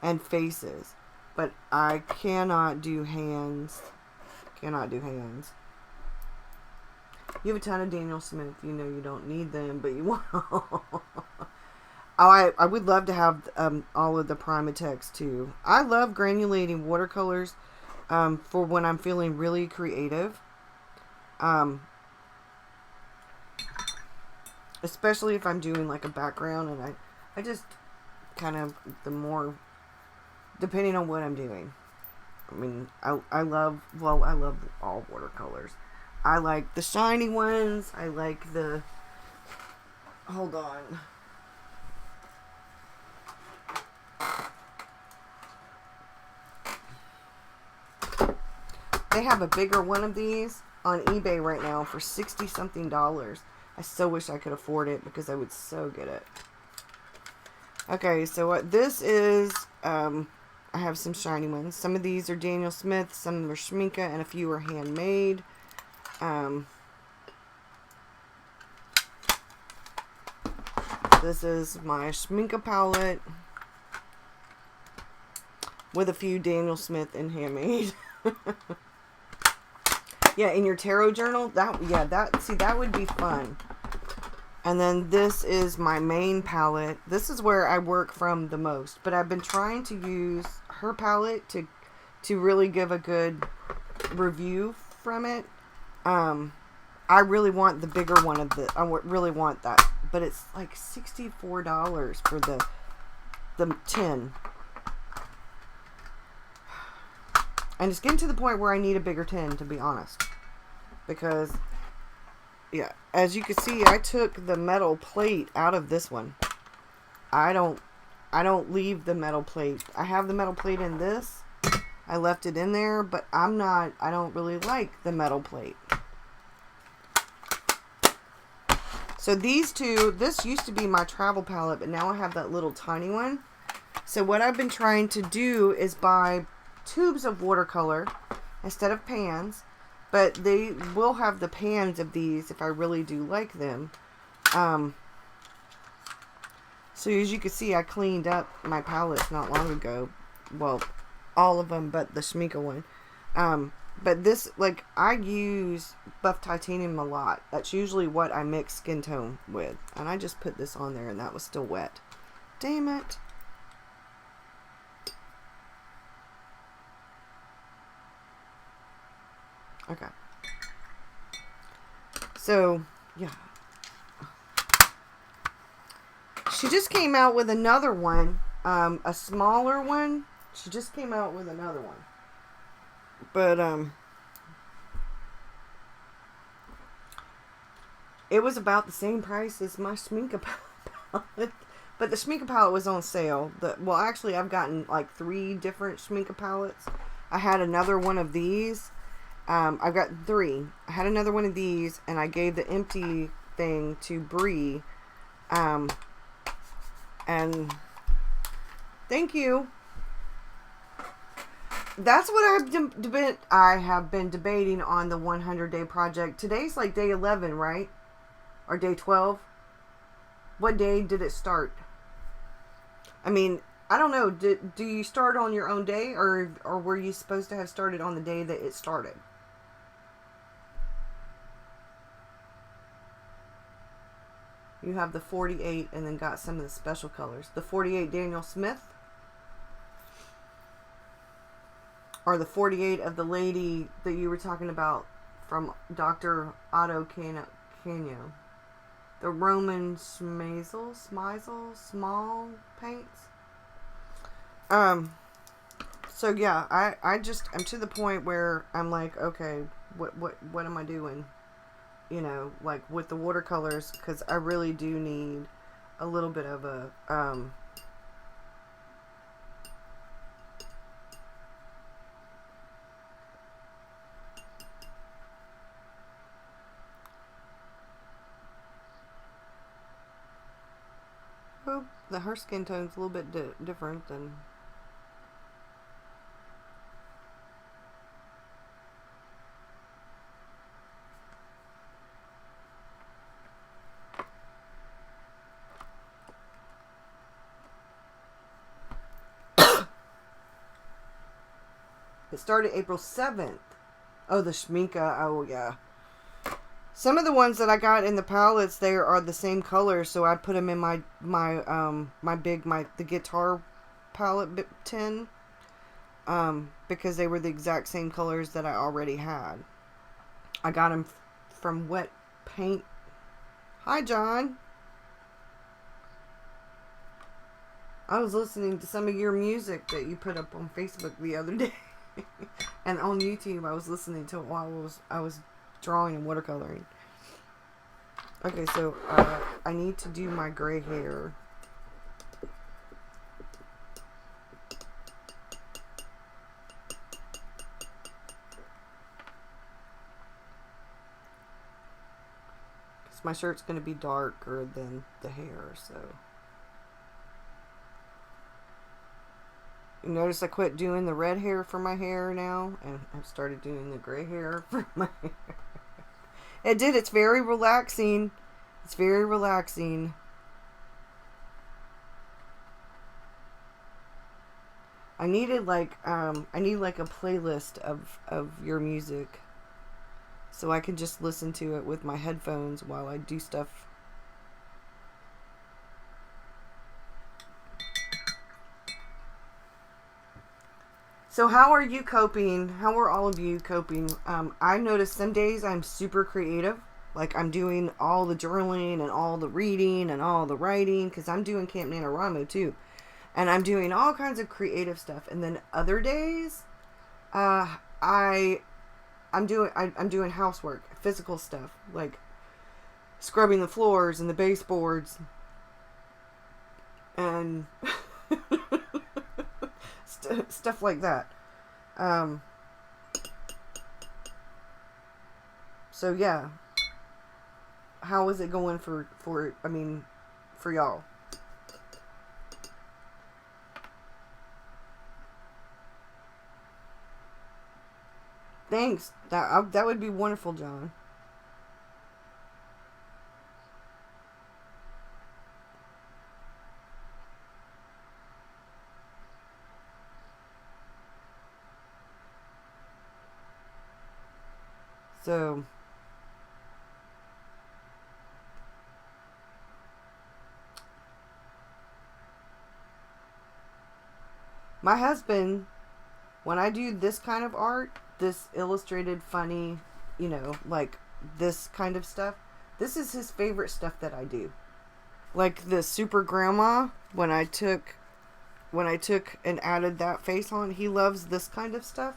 and faces. But I cannot do hands. Cannot do hands. You have a ton of Daniel Smith. You know you don't need them, but you want. I would love to have all of the Primatex too. I love granulating watercolors for when I'm feeling really creative. Especially if I'm doing like a background, and I just kind of, the more, depending on what I'm doing. I mean, I love all watercolors. I like the shiny ones. I like the, hold on. They have a bigger one of these on eBay right now for $60-something. I so wish I could afford it because I would so get it. Okay, so what this is, I have some shiny ones. Some of these are Daniel Smith, some of them are Schmincke, and a few are handmade. This is my Schmincke palette with a few Daniel Smith and handmade. Yeah, in your tarot journal, that would be fun. And then this is my main palette. This is where I work from the most, but I've been trying to use her palette to really give a good review from it. I really want the bigger one of the, I really want that, but it's like $64 for the tin. And it's getting to the point where I need a bigger tin, to be honest. Because, yeah, as you can see, I took the metal plate out of this one. I don't leave the metal plate. I have the metal plate in this. I left it in there, but I don't really like the metal plate. So these two, this used to be my travel palette, but now I have that little tiny one. So what I've been trying to do is buy tubes of watercolor instead of pans, but they will have the pans of these if I really do like them. So as you can see, I cleaned up my palettes not long ago. Well, all of them but the Schmincke one. But this, like, I use buff titanium a lot. That's usually what I mix skin tone with. And I just put this on there and that was still wet. Damn it. Okay. So, yeah. She just came out with another one. A smaller one. She just came out with another one. But, it was about the same price as my Schmincke palette. But the Schmincke palette was on sale. Well, actually, I've gotten like 3 different Schmincke palettes. I had another one of these. I've got 3. I had another one of these, and I gave the empty thing to Bree. And thank you. That's what I have been debating on the 100-day project. Today's like day 11, right? Or day 12? What day did it start? I mean, I don't know. Do you start on your own day, or were you supposed to have started on the day that it started? You have the 48 and then got some of the special colors. The 48 Daniel Smith. Or the 48 of the lady that you were talking about from Dr. Otto Canio. The Roman Schmeisel, small paints. So yeah, I'm to the point where I'm like, okay, what am I doing? You know, like with the watercolors, because I really do need a little bit of a, well, her skin tone's a little bit different than. It started April 7th. Oh, the Schminka. Oh, yeah. Some of the ones that I got in the palettes there are the same color, so I put them in the guitar palette tin, because they were the exact same colors that I already had. I got them from Wet Paint. Hi, John. I was listening to some of your music that you put up on Facebook the other day. And on YouTube, I was listening to it while I was drawing and watercoloring. Okay, so I need to do my gray hair. Because my shirt's going to be darker than the hair, so. You notice I quit doing the red hair for my hair now, and I've started doing the gray hair for my hair. It's very relaxing. It's very relaxing. I needed like a playlist of your music, so I can just listen to it with my headphones while I do stuff. So how are you coping? How are all of you coping? I noticed some days I'm super creative. Like I'm doing all the journaling and all the reading and all the writing, because I'm doing Camp NaNoWriMo too. And I'm doing all kinds of creative stuff. And then other days, I'm doing housework, physical stuff, like scrubbing the floors and the baseboards and stuff like that. So yeah, how is it going for y'all? Thanks. That would be wonderful, John. So, my husband, when I do this kind of art, this illustrated, funny, like this kind of stuff, this is his favorite stuff that I do. Like the Super Grandma, when I took and added that face on, he loves this kind of stuff.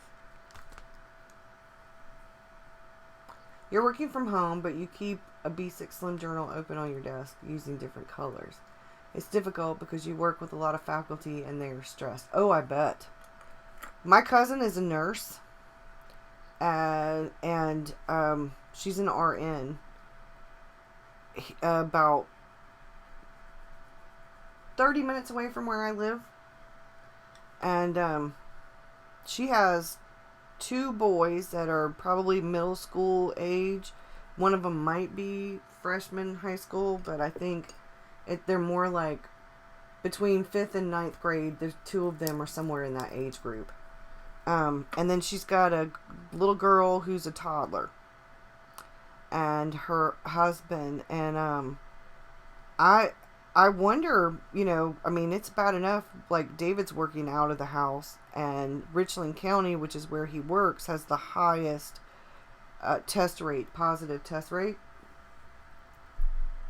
You're working from home, but you keep a B6 Slim journal open on your desk using different colors. It's difficult because you work with a lot of faculty and they are stressed. Oh, I bet. My cousin is a nurse, and she's an RN, about 30 minutes away from where I live. And she has 2 boys that are probably middle school age. One of them might be freshman high school, but I think they're more like between 5th and 9th grade. There's 2 of them are somewhere in that age group. And then she's got a little girl who's a toddler, and her husband, and I wonder, I mean, it's bad enough, like, David's working out of the house, and Richland County, which is where he works, has the highest positive test rate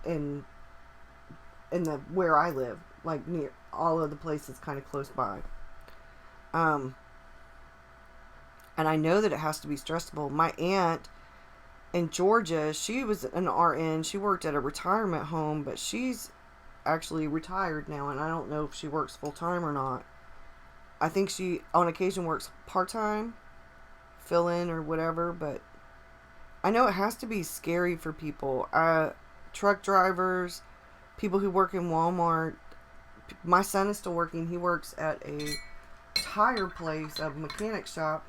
in the where I live, like, near all of the places kind of close by. And I know that it has to be stressful. My aunt in Georgia, she was an RN. She worked at a retirement home, but she's actually retired now, and I don't know if she works full-time or not. I think she, on occasion, works part-time, fill-in or whatever, but I know it has to be scary for people. Truck drivers, people who work in Walmart. My son is still working. He works at a tire place, a mechanic shop.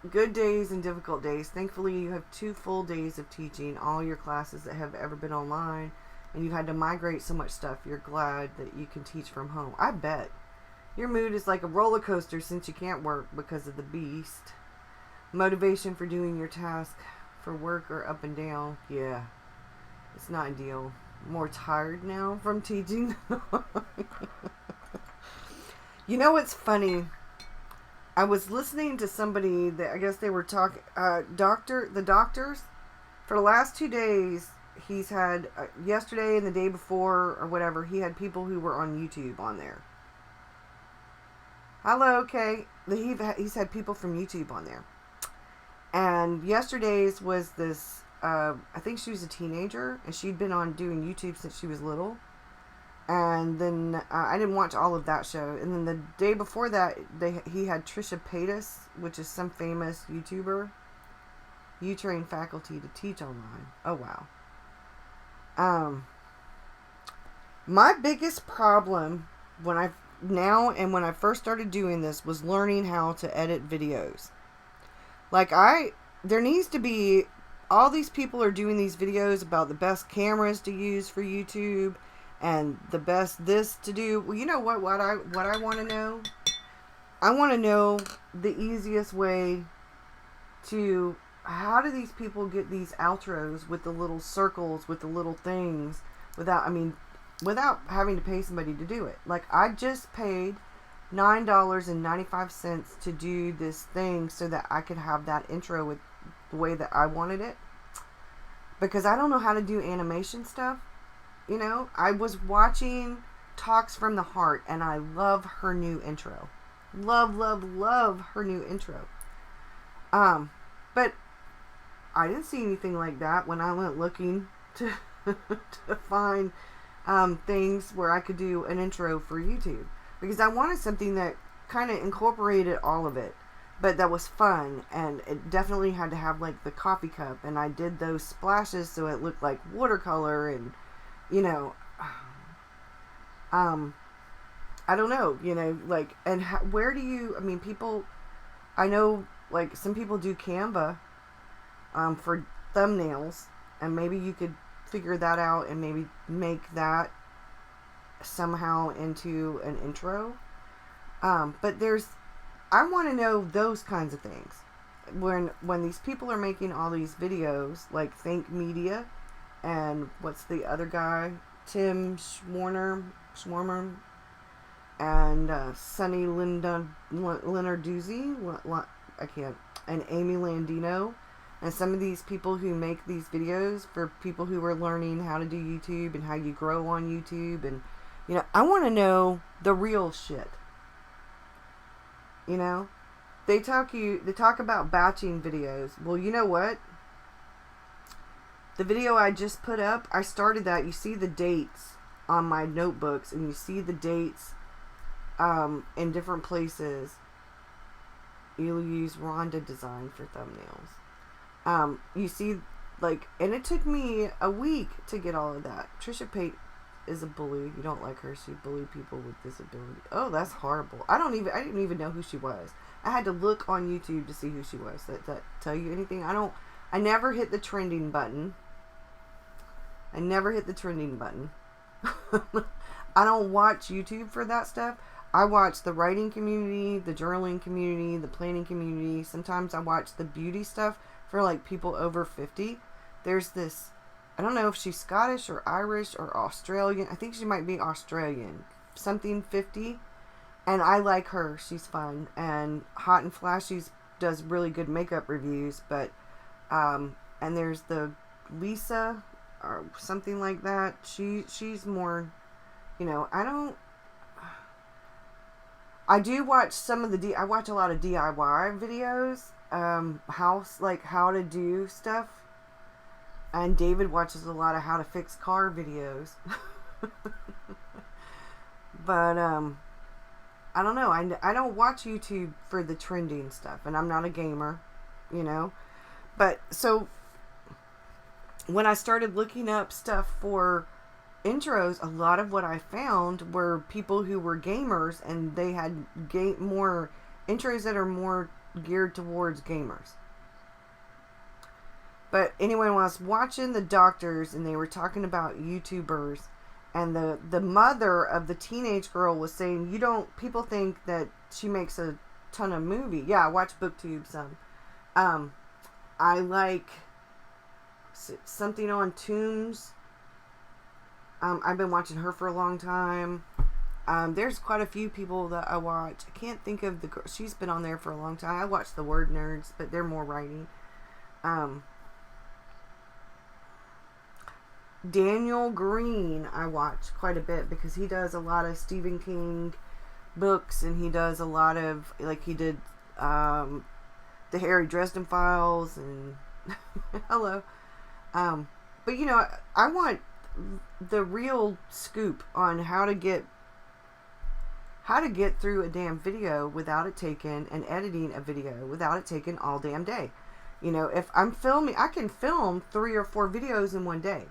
Good days and difficult days. Thankfully, you have 2 full days of teaching all your classes that have ever been online, and you had to migrate so much stuff. You're glad that you can teach from home. I bet. Your mood is like a roller coaster since you can't work because of the beast. Motivation for doing your task for work are up and down. Yeah, it's not ideal. More tired now from teaching. You know what's funny? I was listening to somebody that I guess they were talking, the doctors, for the last 2 days, he's had, yesterday and the day before, or whatever, he had people who were on YouTube on there. Hello, okay. He's had people from YouTube on there. And yesterday's was this, I think she was a teenager, and she'd been on doing YouTube since she was little. And then I didn't watch all of that show. And then the day before that, he had Trisha Paytas, which is some famous YouTuber. You train faculty to teach online. Oh, wow. My biggest problem when I first started doing this was learning how to edit videos. Like, there needs to be, all these people are doing these videos about the best cameras to use for YouTube and the best this to do. Well, you know what I want to know? I want to know the easiest way to, how do these people get these outros with the little circles, with the little things, without having to pay somebody to do it. Like, I just paid $9.95 to do this thing so that I could have that intro with the way that I wanted it. Because I don't know how to do animation stuff. I was watching Talks from the Heart, and I love her new intro. Love, love, love her new intro. But I didn't see anything like that when I went looking to to find things where I could do an intro for YouTube. Because I wanted something that kind of incorporated all of it, but that was fun, and it definitely had to have, like, the coffee cup, and I did those splashes so it looked like watercolor, and I don't know, like, and where do you, people, I know, like, some people do Canva, for thumbnails, and maybe you could figure that out and maybe make that somehow into an intro. But I want to know those kinds of things. When these people are making all these videos, like Think Media, and what's the other guy? Tim Schwarmer, and Sunny Lenarduzzi, I can't, and Amy Landino, and some of these people who make these videos for people who are learning how to do YouTube and how you grow on YouTube, and I want to know the real shit. They talk about batching videos. Well, you know what? The video I just put up, I started that. You see the dates on my notebooks, and you see the dates in different places. You'll use Rhonda Design for thumbnails. You see, like, and it took me a week to get all of that. Trisha Pate is a bully. You don't like her. She bullied people with disability. Oh, that's horrible. I didn't even know who she was. I had to look on YouTube to see who she was. Does that tell you anything? I never hit the trending button. I don't watch YouTube for that stuff. I watch the writing community, the journaling community, the planning community. Sometimes I watch the beauty stuff for, like, people over 50. There's this, I don't know if she's Scottish or Irish or Australian. I think she might be Australian. Something 50. And I like her. She's fun. And Hot and Flashy does really good makeup reviews. But, and there's the Lisa or something like that. She's more, you know, I do watch some of I watch a lot of DIY videos. How to do stuff. And David watches a lot of how to fix car videos. But, I don't know. I don't watch YouTube for the trending stuff. And I'm not a gamer, you know. But, so, when I started looking up stuff for intros, a lot of what I found were people who were gamers. And they had more intros that are more geared towards gamers. But anyway, when I was watching the doctors and they were talking about YouTubers, and the mother of the teenage girl was saying, people think that she makes a ton of movie. Yeah, I watch BookTube some. I like something on Tombs. I've been watching her for a long time. There's quite a few people that I watch. I can't think of the girl. She's been on there for a long time. I watch the Word Nerds, but they're more writing. Daniel Green I watch quite a bit because he does a lot of Stephen King books, and he does a lot of, like, he did the Harry Dresden Files and hello. But you know, I want the real scoop on how to get through a damn video without it taking, and editing a video without it taking all damn day. You know, if I'm filming, I can film 3 or 4 videos in one day.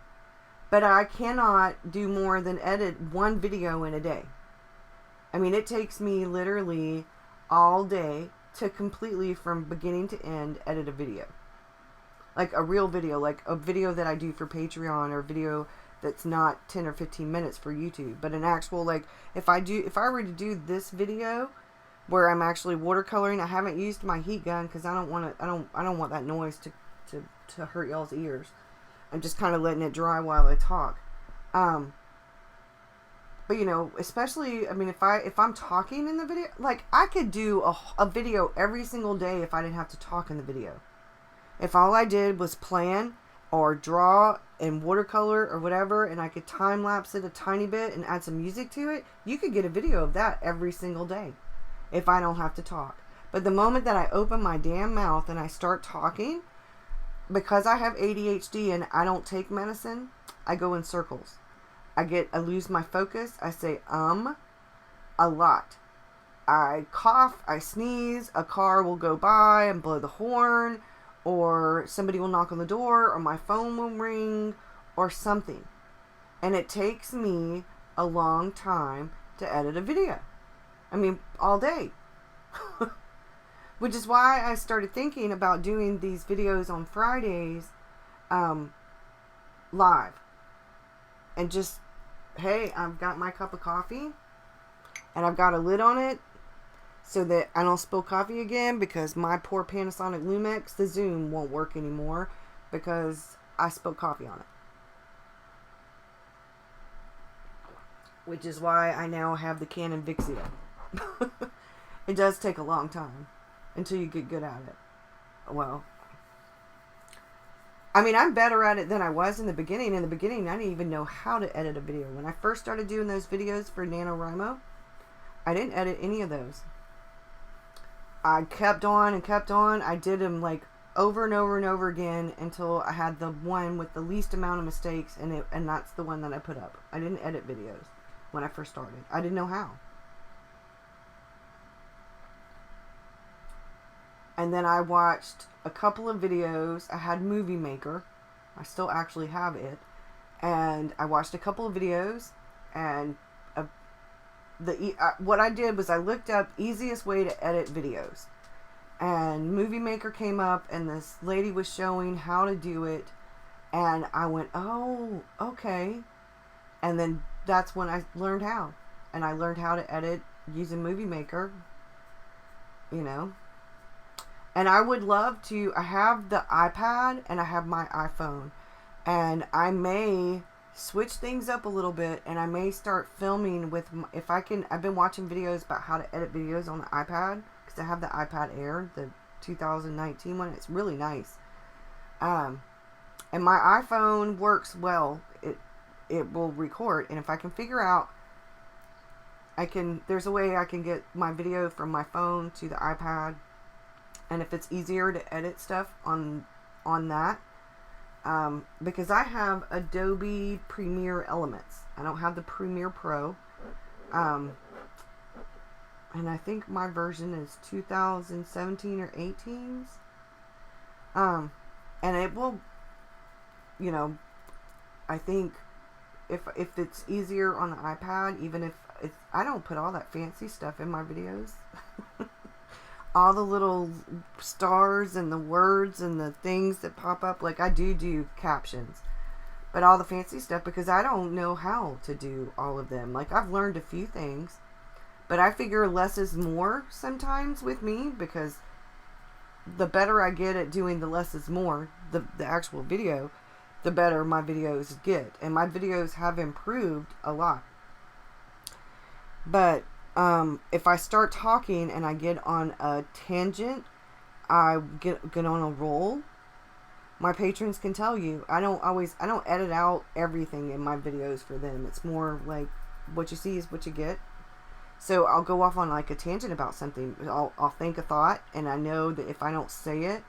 But I cannot do more than edit one video in a day. I mean, it takes me literally all day to completely, from beginning to end, edit a video. Like a real video, like a video that I do for Patreon, or a video that's not 10 or 15 minutes for YouTube, but an actual, like, if I were to do this video where I'm actually watercoloring, I haven't used my heat gun because I don't want that noise to hurt y'all's ears. I'm just kind of letting it dry while I talk. But you know, especially, I mean, if I'm talking in the video, like, I could do a video every single day if I didn't have to talk in the video. If all I did was plan or draw in watercolor or whatever, and I could time lapse it a tiny bit and add some music to it, you could get a video of that every single day if I don't have to talk. But the moment that I open my damn mouth and I start talking, because I have ADHD and I don't take medicine, I go in circles. I lose my focus. I say, a lot. I cough, I sneeze, a car will go by and blow the horn, or somebody will knock on the door, or my phone will ring, or something. And it takes me a long time to edit a video. I mean, all day. Which is why I started thinking about doing these videos on Fridays, live. And just, hey, I've got my cup of coffee, and I've got a lid on it, so that I don't spill coffee again, because my poor Panasonic Lumix, the Zoom, won't work anymore, because I spilled coffee on it. Which is why I now have the Canon Vixia. It does take a long time until you get good at it. Well, I mean, I'm better at it than I was in the beginning. In the beginning, I didn't even know how to edit a video. When I first started doing those videos for NaNoWriMo, I didn't edit any of those. I kept on and kept on. I did them like over and over and over again until I had the one with the least amount of mistakes, and that's the one that I put up. I didn't edit videos when I first started. I didn't know how. And then I watched a couple of videos. I had Movie Maker. I still actually have it. And I watched a couple of videos. And what I did was I looked up easiest way to edit videos. And Movie Maker came up, and this lady was showing how to do it. And I went, oh, okay. And then that's when I learned how. And I learned how to edit using Movie Maker. You know. And I would love to, I have the iPad and I have my iPhone. And I may switch things up a little bit, and I may start filming with, if I can, I've been watching videos about how to edit videos on the iPad, because I have the iPad Air, the 2019 one. It's really nice. And my iPhone works well. It will record, and if I can figure out, there's a way I can get my video from my phone to the iPad, and if it's easier to edit stuff on that, because I have Adobe Premiere Elements. I don't have the Premiere Pro, and I think my version is 2017 or 18's, and it will, you know, I think if it's easier on the iPad, even if I don't put all that fancy stuff in my videos. All the little stars and the words and the things that pop up, like I do captions, but all the fancy stuff, because I don't know how to do all of them. Like, I've learned a few things, but I figure less is more sometimes with me, because the better I get at doing the less is more, the actual video, the better my videos get. And my videos have improved a lot. But if I start talking and I get on a tangent, I get on a roll. My patrons can tell you, I don't edit out everything in my videos for them. It's more like what you see is what you get. So I'll go off on like a tangent about something. I'll think a thought, and I know that if I don't say it,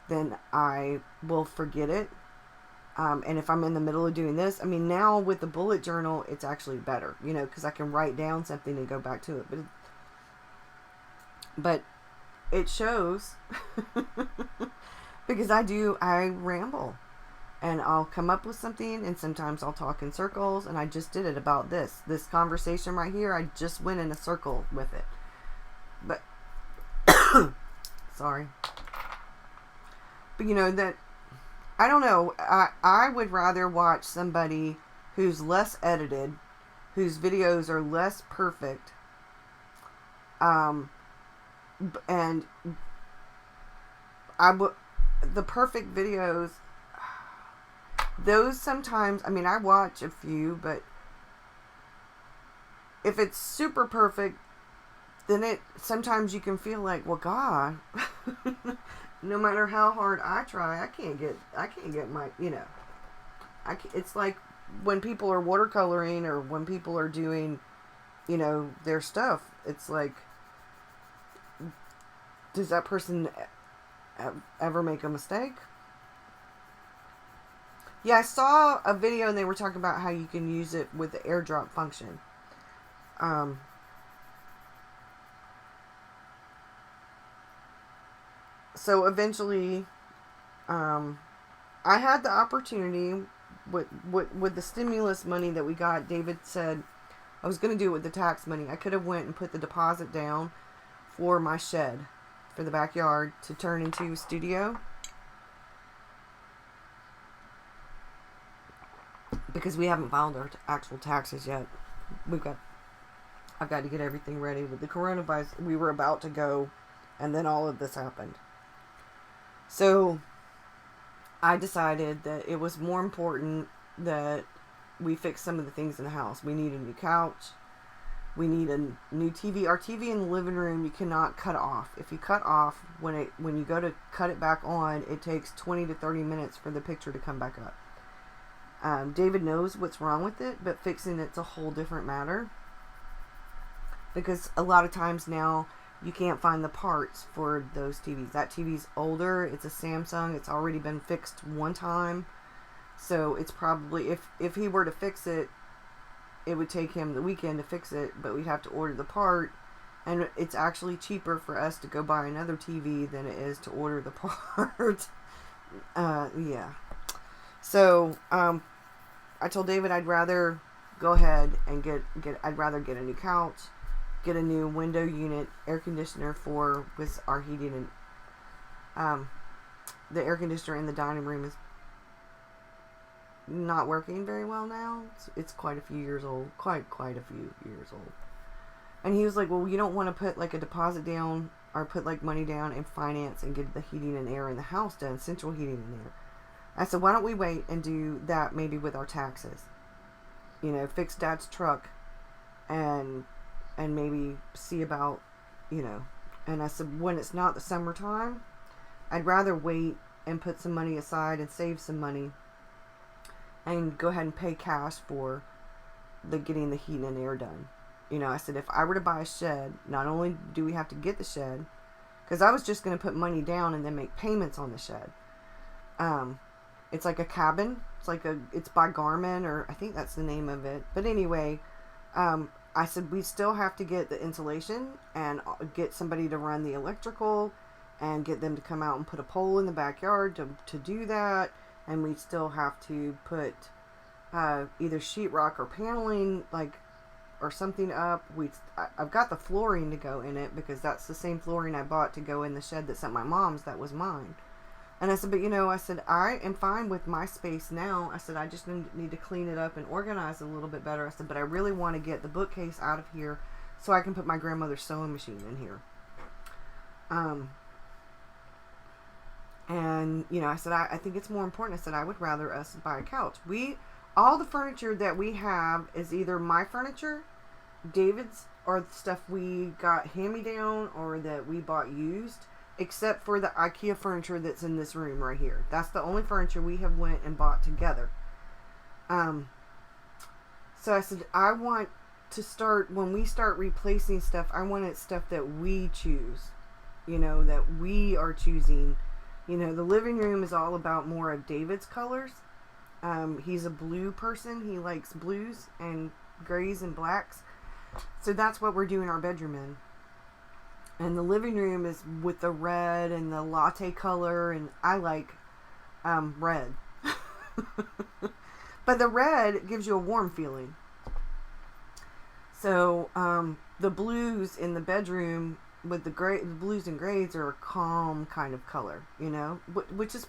then I will forget it. And if I'm in the middle of doing this, I mean, now with the bullet journal, it's actually better, you know, because I can write down something and go back to it. But it shows because I ramble, and I'll come up with something, and sometimes I'll talk in circles, and I just did it about this conversation right here. I just went in a circle with it, but sorry, but you know that. I don't know. I would rather watch somebody who's less edited, whose videos are less perfect, and the perfect videos, those sometimes, I mean, I watch a few, but if it's super perfect, then sometimes you can feel like, well, God, no matter how hard I try, I can't get my, you know, it's like when people are watercoloring, or when people are doing, you know, their stuff, it's like, does that person ever make a mistake? Yeah, I saw a video and they were talking about how you can use it with the airdrop function. So eventually, I had the opportunity with the stimulus money that we got. David said I was going to do it with the tax money. I could have went and put the deposit down for my shed for the backyard to turn into a studio, because we haven't filed our actual taxes yet. I've got to get everything ready with the coronavirus. We were about to go, and then all of this happened. So I decided that it was more important that we fix some of the things in the house. We need a new couch. We need a new TV. Our TV in the living room, you cannot cut off. If you cut off, when you go to cut it back on, it takes 20 to 30 minutes for the picture to come back up. David knows what's wrong with it, but fixing it's a whole different matter. Because a lot of times now, you can't find the parts for those TVs. That TV's older. It's a Samsung. It's already been fixed one time. So it's probably, if he were to fix it, it would take him the weekend to fix it, but we'd have to order the part. And it's actually cheaper for us to go buy another TV than it is to order the part. Yeah. So, I told David I'd rather go ahead and I'd rather get a new couch, get a new window unit, air conditioner with our heating, and the air conditioner in the dining room is not working very well now. It's quite a few years old, quite a few years old. And he was like, well, you don't want to put like a deposit down or put like money down and finance and get the heating and air in the house done, central heating and air. I said, why don't we wait and do that maybe with our taxes? You know, fix Dad's truck and maybe see about, you know. And I said, when it's not the summertime, I'd rather wait and put some money aside and save some money and go ahead and pay cash for getting the heat and air done. You know, I said, if I were to buy a shed, not only do we have to get the shed, because I was just going to put money down and then make payments on the shed. It's like a cabin. It's by Garmin, or I think that's the name of it. But anyway, I said, we still have to get the insulation and get somebody to run the electrical and get them to come out and put a pole in the backyard to do that. And we still have to put either sheetrock or paneling, or something up. I've got the flooring to go in it, because that's the same flooring I bought to go in the shed that's at my mom's. That was mine. And I said, but you know, I said, I am fine with my space now. I said, I just need to clean it up and organize it a little bit better. I said, but I really want to get the bookcase out of here so I can put my grandmother's sewing machine in here. And, you know, I said, I think it's more important. I said, I would rather us buy a couch. All the furniture that we have is either my furniture, David's, or stuff we got hand-me-down or that we bought used, except for the IKEA furniture that's in this room right here. That's the only furniture we have went and bought together. So I said, I want to start, when we start replacing stuff, I want it stuff that we choose, you know, that we are choosing. You know, the living room is all about more of David's colors. He's a blue person. He likes blues and grays and blacks. So that's what we're doing our bedroom in. And the living room is with the red and the latte color, and I like red. But the red gives you a warm feeling. So the blues in the bedroom with the blues and grays are a calm kind of color, you know, which is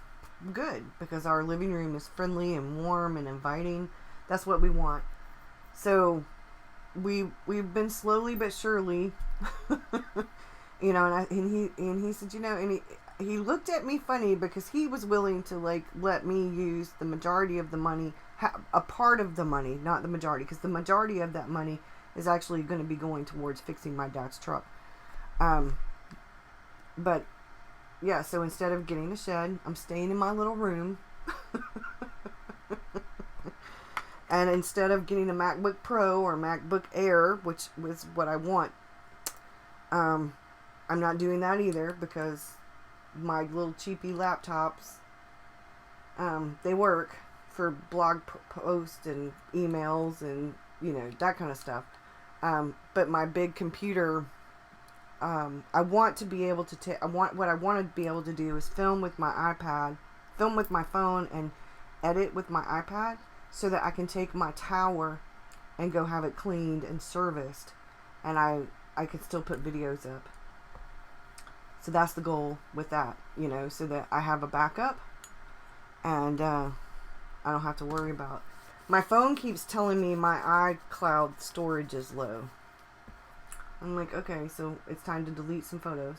good because our living room is friendly and warm and inviting. That's what we want. So we've been slowly but surely. You know, and he said, you know, and he looked at me funny because he was willing to let me use the majority of the money, a part of the money, not the majority, because the majority of that money is actually going to be going towards fixing my dad's truck. But yeah, so instead of getting a shed, I'm staying in my little room. And instead of getting a MacBook Pro or MacBook Air, which was what I want, I'm not doing that either because my little cheapy laptops, they work for blog posts and emails and, you know, that kind of stuff. But my big computer, I want to be able to what I want to be able to do is film with my iPad, film with my phone, and edit with my iPad so that I can take my tower and go have it cleaned and serviced, and I can still put videos up. So that's the goal with that, you know, so that I have a backup and I don't have to worry about. My phone keeps telling me my iCloud storage is low. I'm like, okay, so it's time to delete some photos.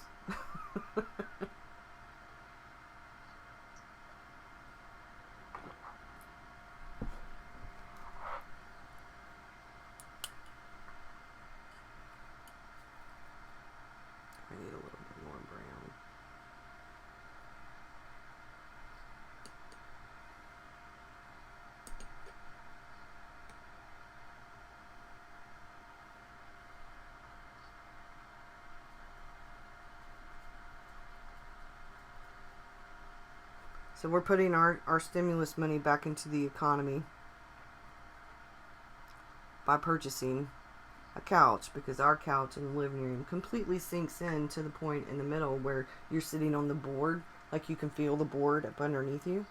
I need a little bit more brown. So we're putting our stimulus money back into the economy by purchasing a couch, because our couch in the living room completely sinks in to the point in the middle where you're sitting on the board, like you can feel the board up underneath you.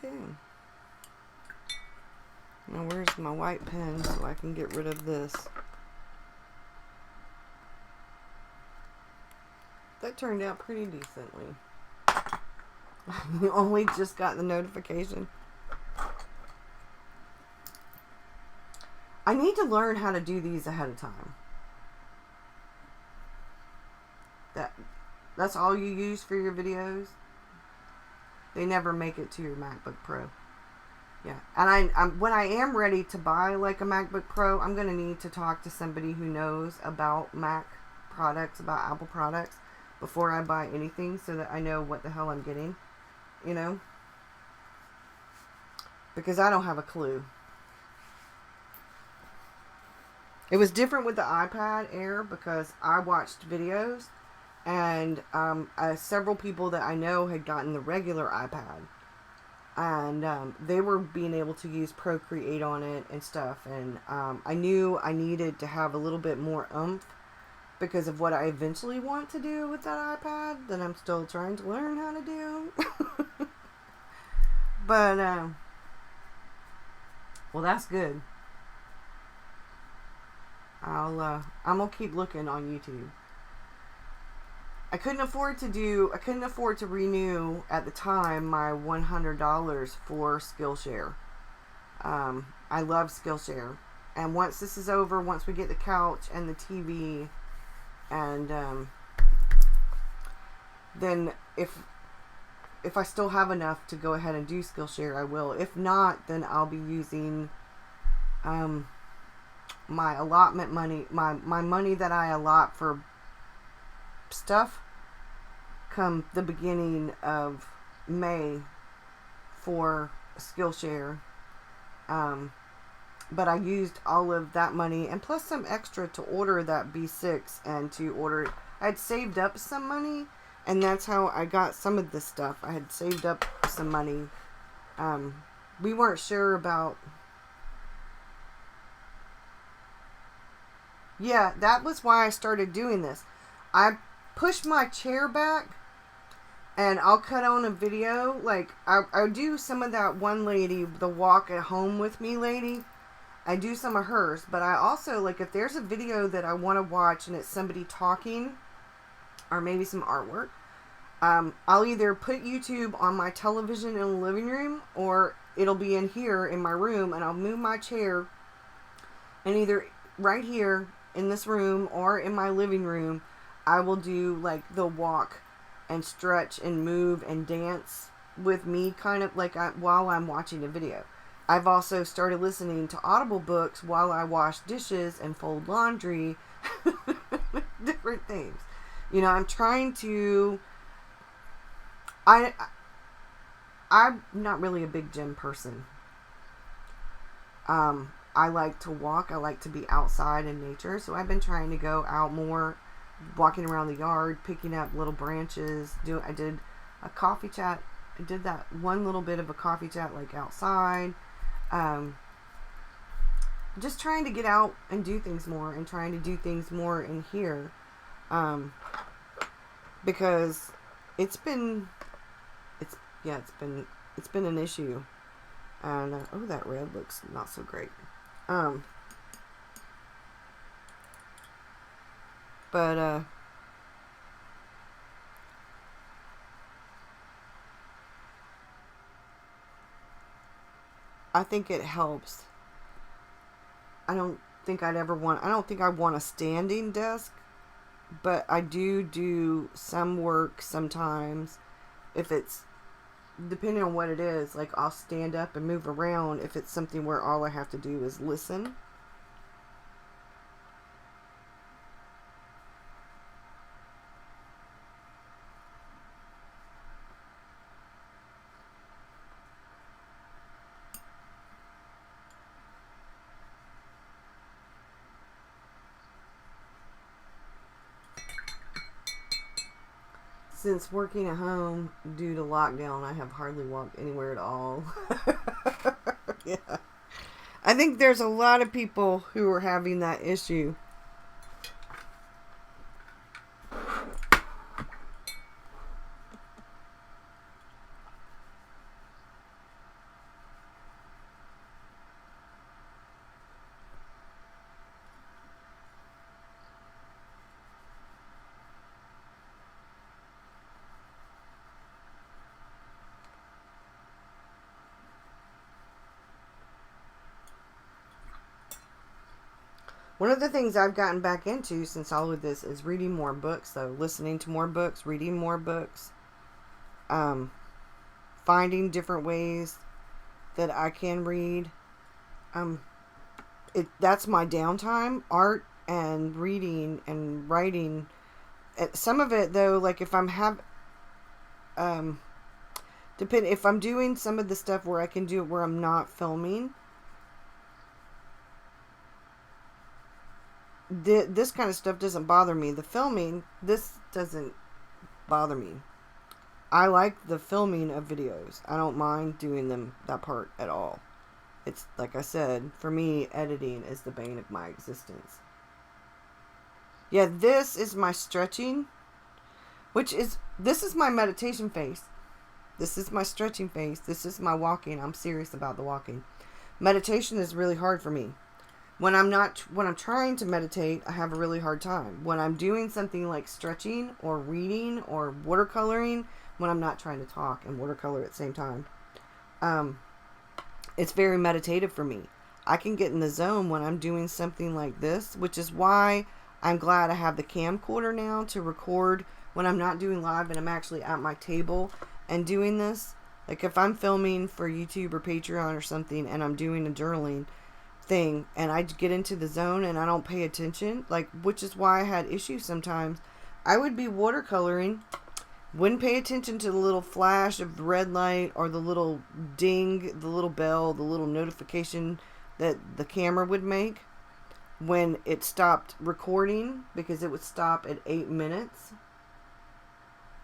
Okay. Now where's my white pen so I can get rid of this? That turned out pretty decently. You only just got the notification. I need to learn how to do these ahead of time. That's all you use for your videos? They never make it to your MacBook Pro. Yeah. And I'm when I am ready to buy like a MacBook Pro, I'm going to need to talk to somebody who knows about Mac products, about Apple products, before I buy anything, so that I know what the hell I'm getting, you know? Because I don't have a clue. It was different with the iPad Air because I watched videos, and several people that I know had gotten the regular iPad, and they were being able to use Procreate on it and stuff, and I knew I needed to have a little bit more oomph because of what I eventually want to do with that iPad that I'm still trying to learn how to do. But well, that's good. I'm gonna keep looking on YouTube. I couldn't afford to renew at the time my $100 for Skillshare. I love Skillshare, and once this is over, once we get the couch and the TV, and then if I still have enough to go ahead and do Skillshare, I will. If not, then I'll be using my allotment money, my money that I allot for stuff come the beginning of May for Skillshare. But I used all of that money and plus some extra to order that B6 and to order it. I had saved up some money, and that's how I got some of this stuff. I had saved up some money. We weren't sure about... Yeah, that was why I started doing this. I pushed my chair back, and I'll cut on a video. Like, I do some of that one lady, the walk at home with me lady. I do some of hers, but I also, like, if there's a video that I want to watch and it's somebody talking, or maybe some artwork, I'll either put YouTube on my television in the living room, or it'll be in here in my room, and I'll move my chair, and either right here in this room or in my living room, I will do like the walk and stretch and move and dance with me, kind of like while I'm watching a video. I've also started listening to Audible books while I wash dishes and fold laundry. Different things. You know, I'm trying to... I'm not really a big gym person. I like to walk. I like to be outside in nature. So I've been trying to go out more, walking around the yard, picking up little branches. I did a coffee chat. I did that one little bit of a coffee chat like outside. Just trying to get out and do things more, and trying to do things more in here. Because it's been an issue. And oh, that red looks not so great. But I think it helps. I don't think I want a standing desk, but I do some work sometimes. If it's, depending on what it is, like I'll stand up and move around if it's something where all I have to do is listen. Since working at home due to lockdown, I have hardly walked anywhere at all. Yeah. I think there's a lot of people who are having that issue. One of the things I've gotten back into since all of this is reading more books, though. Listening to more books, reading more books. Finding different ways that I can read. That's my downtime. Art and reading and writing. Some of it, though, like if I'm if I'm doing some of the stuff where I can do it where I'm not filming, this kind of stuff doesn't bother me. The filming, this doesn't bother me. I like the filming of videos. I don't mind doing that part at all. It's like I said, for me, editing is the bane of my existence. Yeah, this is my stretching, this is my meditation face. This is my stretching face. This is my walking. I'm serious about the walking. Meditation is really hard for me. When I'm trying to meditate, I have a really hard time. When I'm doing something like stretching or reading or watercoloring, when I'm not trying to talk and watercolor at the same time, it's very meditative for me. I can get in the zone when I'm doing something like this, which is why I'm glad I have the camcorder now to record when I'm not doing live and I'm actually at my table and doing this. Like if I'm filming for YouTube or Patreon or something and I'm doing a journaling thing and I get into the zone and I don't pay attention, which is why I had issues sometimes. I would be watercoloring, wouldn't pay attention to the little flash of the red light or the little ding, the little bell, the little notification that the camera would make when it stopped recording, because it would stop at 8 minutes.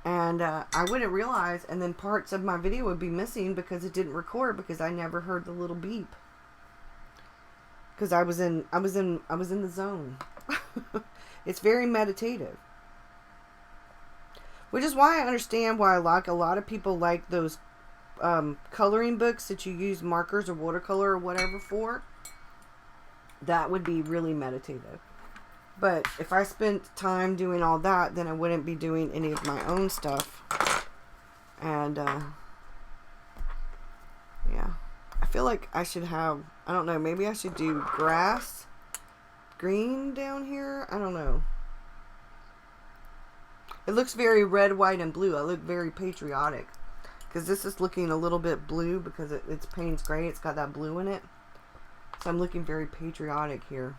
And I wouldn't realize, and then parts of my video would be missing because it didn't record, because I never heard the little beep. Because I was in the zone. It's very meditative. Which is why I understand why a lot of people like those coloring books that you use markers or watercolor or whatever for. That would be really meditative. But if I spent time doing all that, then I wouldn't be doing any of my own stuff. And, yeah. I feel like I should have, I don't know, maybe I should do grass, green down here. I don't know. It looks very red, white, and blue. I look very patriotic. Because this is looking a little bit blue because it's Payne's Gray. It's got that blue in it. So I'm looking very patriotic here.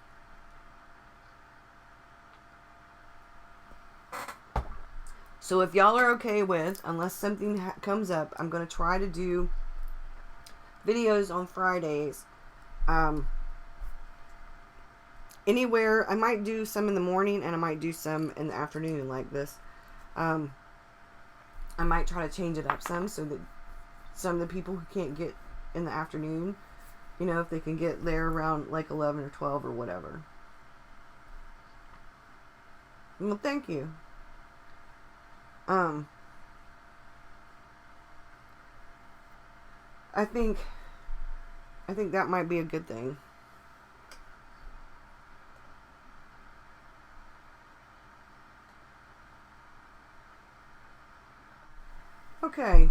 So if y'all are okay with, unless something comes up, I'm going to try to do videos on Fridays. Anywhere. I might do some in the morning and I might do some in the afternoon like this. I might try to change it up some so that some of the people who can't get in the afternoon, you know, if they can get there around like 11 or 12 or whatever. Well, thank you. I think that might be a good thing. Okay.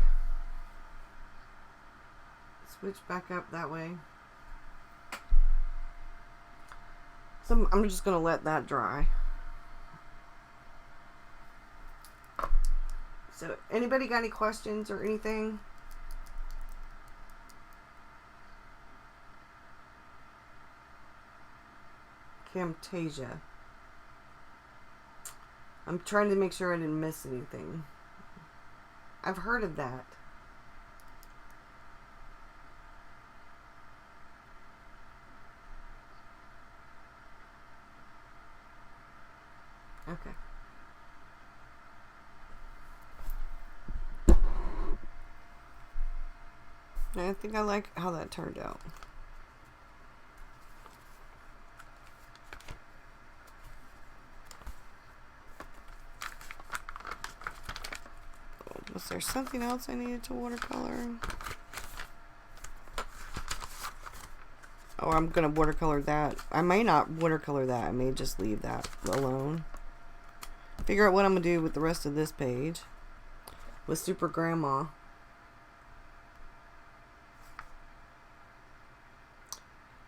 Switch back up that way. So I'm just going to let that dry. So, anybody got any questions or anything? Camtasia. I'm trying to make sure I didn't miss anything. I've heard of that. Okay. I think I like how that turned out. Was there something else I needed to watercolor? Oh, I'm going to watercolor that. I may not watercolor that. I may just leave that alone. Figure out what I'm going to do with the rest of this page. With Super Grandma.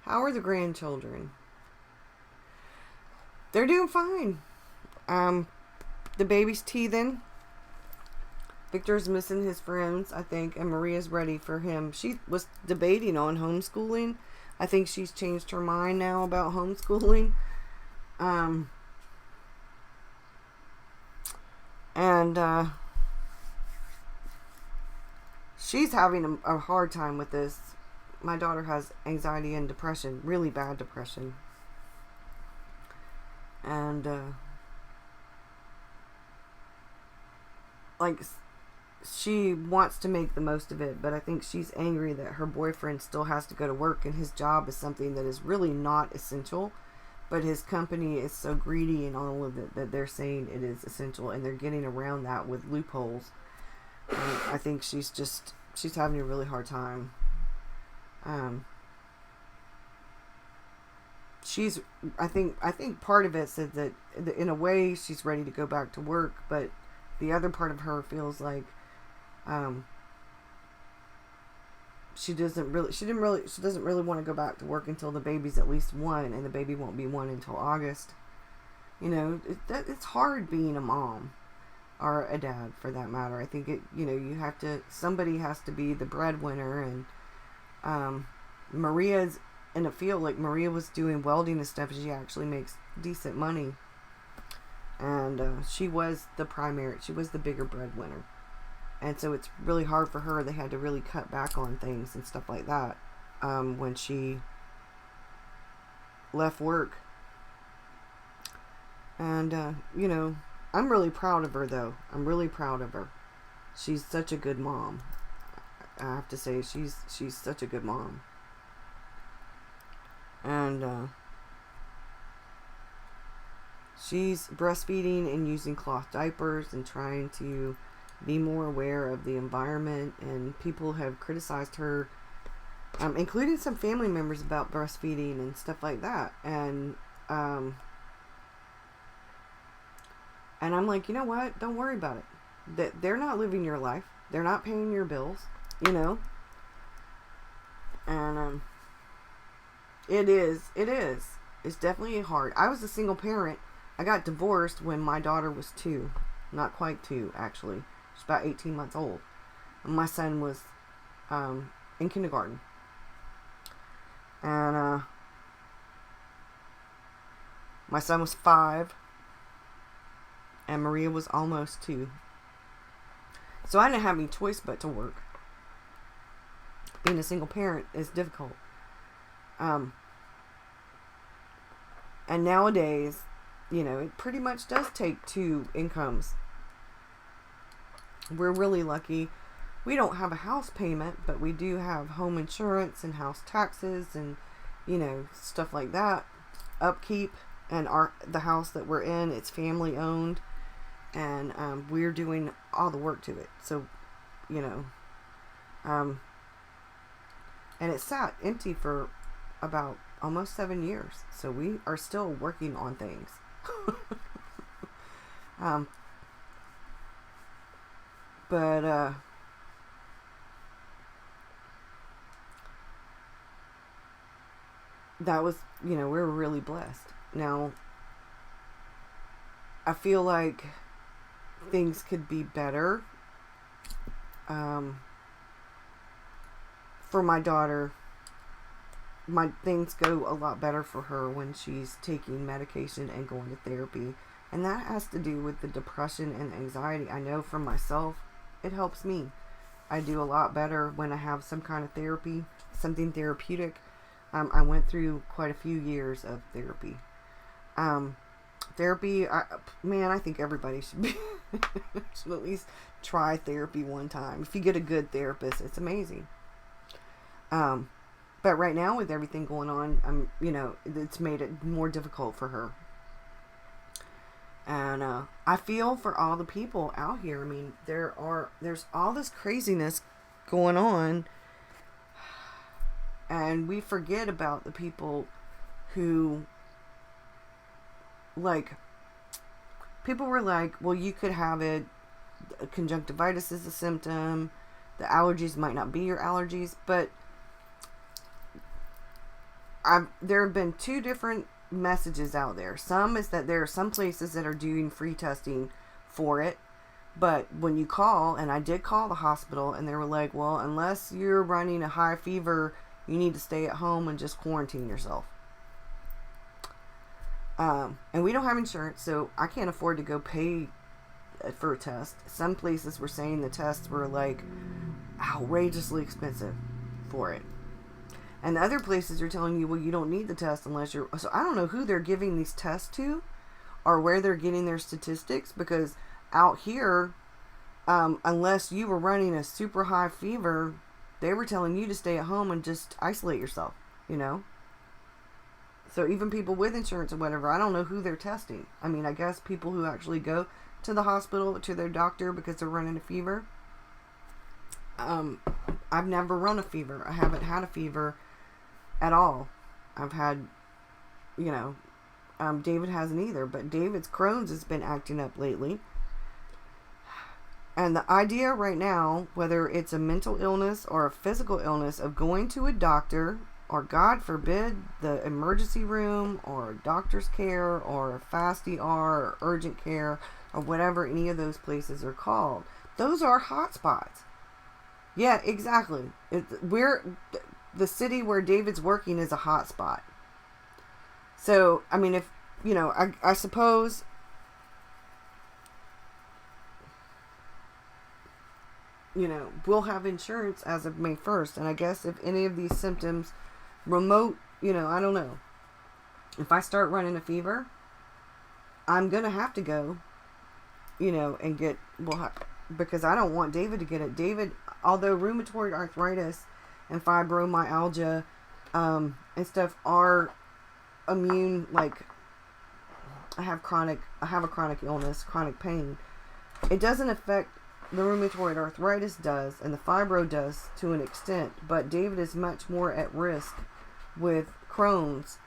How are the grandchildren? They're doing fine. The baby's teething. Victor's missing his friends, I think, and Maria's ready for him. She was debating on homeschooling. I think she's changed her mind now about homeschooling. She's having a hard time with this. My daughter has anxiety and depression, really bad depression. And, like, she wants to make the most of it, but I think she's angry that her boyfriend still has to go to work, and his job is something that is really not essential, but his company is so greedy in all of it that they're saying it is essential, and they're getting around that with loopholes. And I think she's having a really hard time. I think part of it said that in a way she's ready to go back to work, but the other part of her feels like she doesn't really want to go back to work until the baby's at least 1, and the baby won't be 1 until August. You know, it's hard being a mom, or a dad for that matter. I think somebody has to be the breadwinner, and Maria's in a field, like Maria was doing welding and stuff, she actually makes decent money, and she was the bigger breadwinner. And so it's really hard for her. They had to really cut back on things and stuff like that when she left work. And, I'm really proud of her, though. I'm really proud of her. She's such a good mom. I have to say, she's such a good mom. And she's breastfeeding and using cloth diapers and trying to be more aware of the environment, and people have criticized her, including some family members, about breastfeeding and stuff like that, and I'm like, you know what, don't worry about it. They're not living your life, they're not paying your bills, and it's definitely hard. I was a single parent. I got divorced when my daughter was 2, not quite 2 actually. She's about 18 months old. And my son was in kindergarten. And my son was 5. And Maria was almost 2. So I didn't have any choice but to work. Being a single parent is difficult. And nowadays, it pretty much does take 2 incomes. We're really lucky. We don't have a house payment, but we do have home insurance and house taxes and, stuff like that. Upkeep, and the house that we're in, it's family owned, and we're doing all the work to it. So, and it sat empty for about almost 7 years. So we are still working on things. But that was, we're really blessed. Now, I feel like things could be better. For my daughter, things go a lot better for her when she's taking medication and going to therapy. And that has to do with the depression and anxiety. I know for myself, it helps me. I do a lot better when I have some kind of therapy, something therapeutic. I went through quite a few years of therapy. Therapy, I think everybody should should at least try therapy one time. If you get a good therapist, it's amazing. But right now, with everything going on, it's made it more difficult for her. And I feel for all the people out here. I mean, there's all this craziness going on, and we forget about the people who, like, people were like, well, you could have it, conjunctivitis is a symptom, the allergies might not be your allergies, but there have been 2 different messages out there. Some is that there are some places that are doing free testing for it. But when you call, and I did call the hospital, and they were like, well, unless you're running a high fever, you need to stay at home and just quarantine yourself. And we don't have insurance, so I can't afford to go pay for a test. Some places were saying the tests were like outrageously expensive for it. And the other places are telling you, well, you don't need the test unless you're... So I don't know who they're giving these tests to or where they're getting their statistics, because out here, unless you were running a super high fever, they were telling you to stay at home and just isolate yourself, you know? So even people with insurance or whatever, I don't know who they're testing. I mean, I guess people who actually go to the hospital, to their doctor because they're running a fever. I've never run a fever. I haven't had a fever at all. I've had, you know, David hasn't either, but David's Crohn's has been acting up lately. And the idea right now, whether it's a mental illness or a physical illness, of going to a doctor, or God forbid, the emergency room, or doctor's care, or fast ER, or urgent care, or whatever any of those places are called, those are hot spots. Yeah, exactly. The city where David's working is a hot spot. So, I mean, if, you know, I suppose... you know, we'll have insurance as of May 1st. And I guess if any of these symptoms remote, you know, I don't know. If I start running a fever, I'm going to have to go, you know, and get, because I don't want David to get it. David, although rheumatoid arthritis and fibromyalgia and stuff are immune, like I have a chronic illness, chronic pain. It doesn't affect... The rheumatoid arthritis does, and the fibro does to an extent, but David is much more at risk with Crohn's,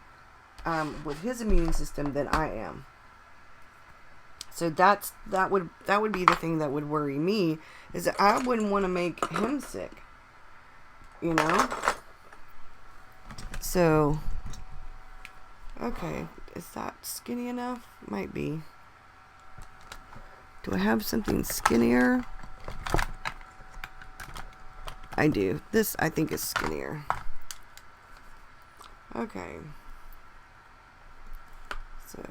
with his immune system, than I am. So that would be the thing that would worry me, is that I wouldn't want to make him sick, you know. So, okay, is that skinny enough? Might be. Do I have something skinnier? I do. This, I think, is skinnier. Okay. So...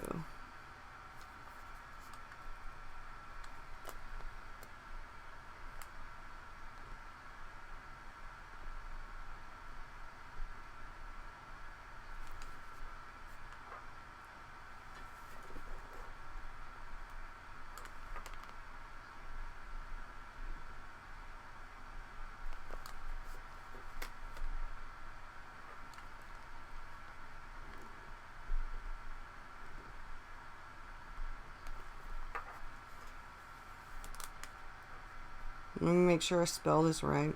let me make sure I spell this right.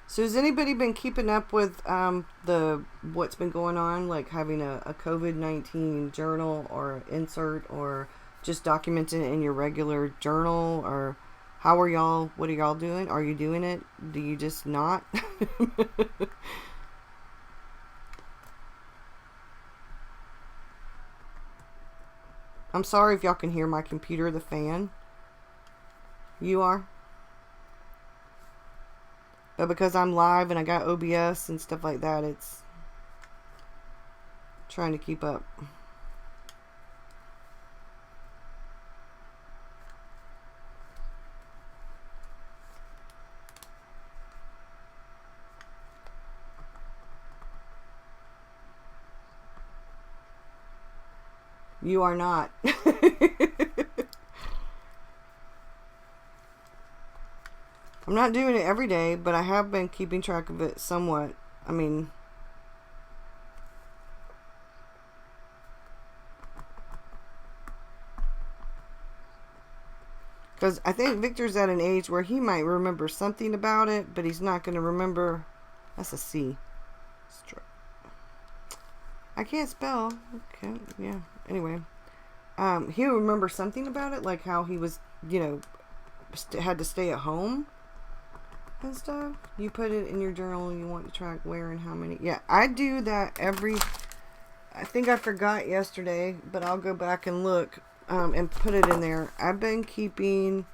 So has anybody been keeping up with what's been going on, like having a COVID-19 journal or insert, or just documenting it in your regular journal? Or what are y'all doing? Are you doing it? Do you just not? I'm sorry if y'all can hear my computer, the fan. You are? But because I'm live and I got OBS and stuff like that, it's trying to keep up. You are not. I'm not doing it every day, but I have been keeping track of it somewhat. I mean, Because I think Victor's at an age where he might remember something about it, but he's not going to remember. That's a C. I can't spell. Okay, yeah. Anyway, he'll remember something about it, like how he was, you know, had to stay at home and stuff. You put it in your journal and you want to track where and how many. Yeah, I do that I think I forgot yesterday, but I'll go back and look and put it in there. I've been keeping,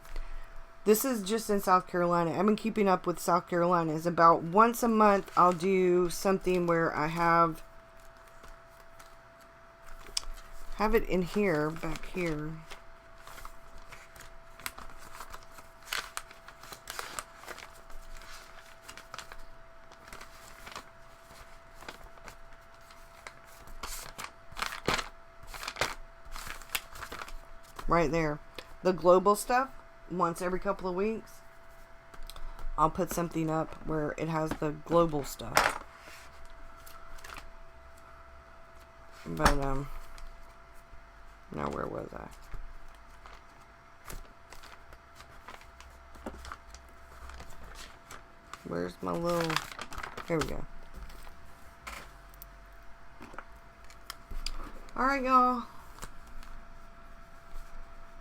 this is just in South Carolina. I've been keeping up with South Carolina. It's about once a month I'll do something where I have it in here, back here. Right there. The global stuff, once every couple of weeks, I'll put something up where it has the global stuff. But, now where was I? Where's my little, here we go. Alright, y'all.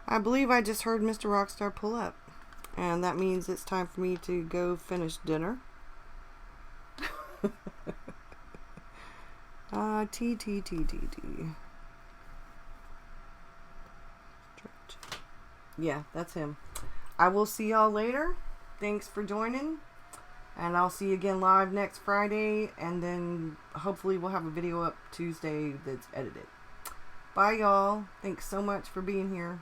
I believe I just heard Mr. Rockstar pull up. And that means it's time for me to go finish dinner. T. Yeah, that's him. I will see y'all later. Thanks for joining. And I'll see you again live next Friday. And then hopefully we'll have a video up Tuesday that's edited. Bye, y'all. Thanks so much for being here.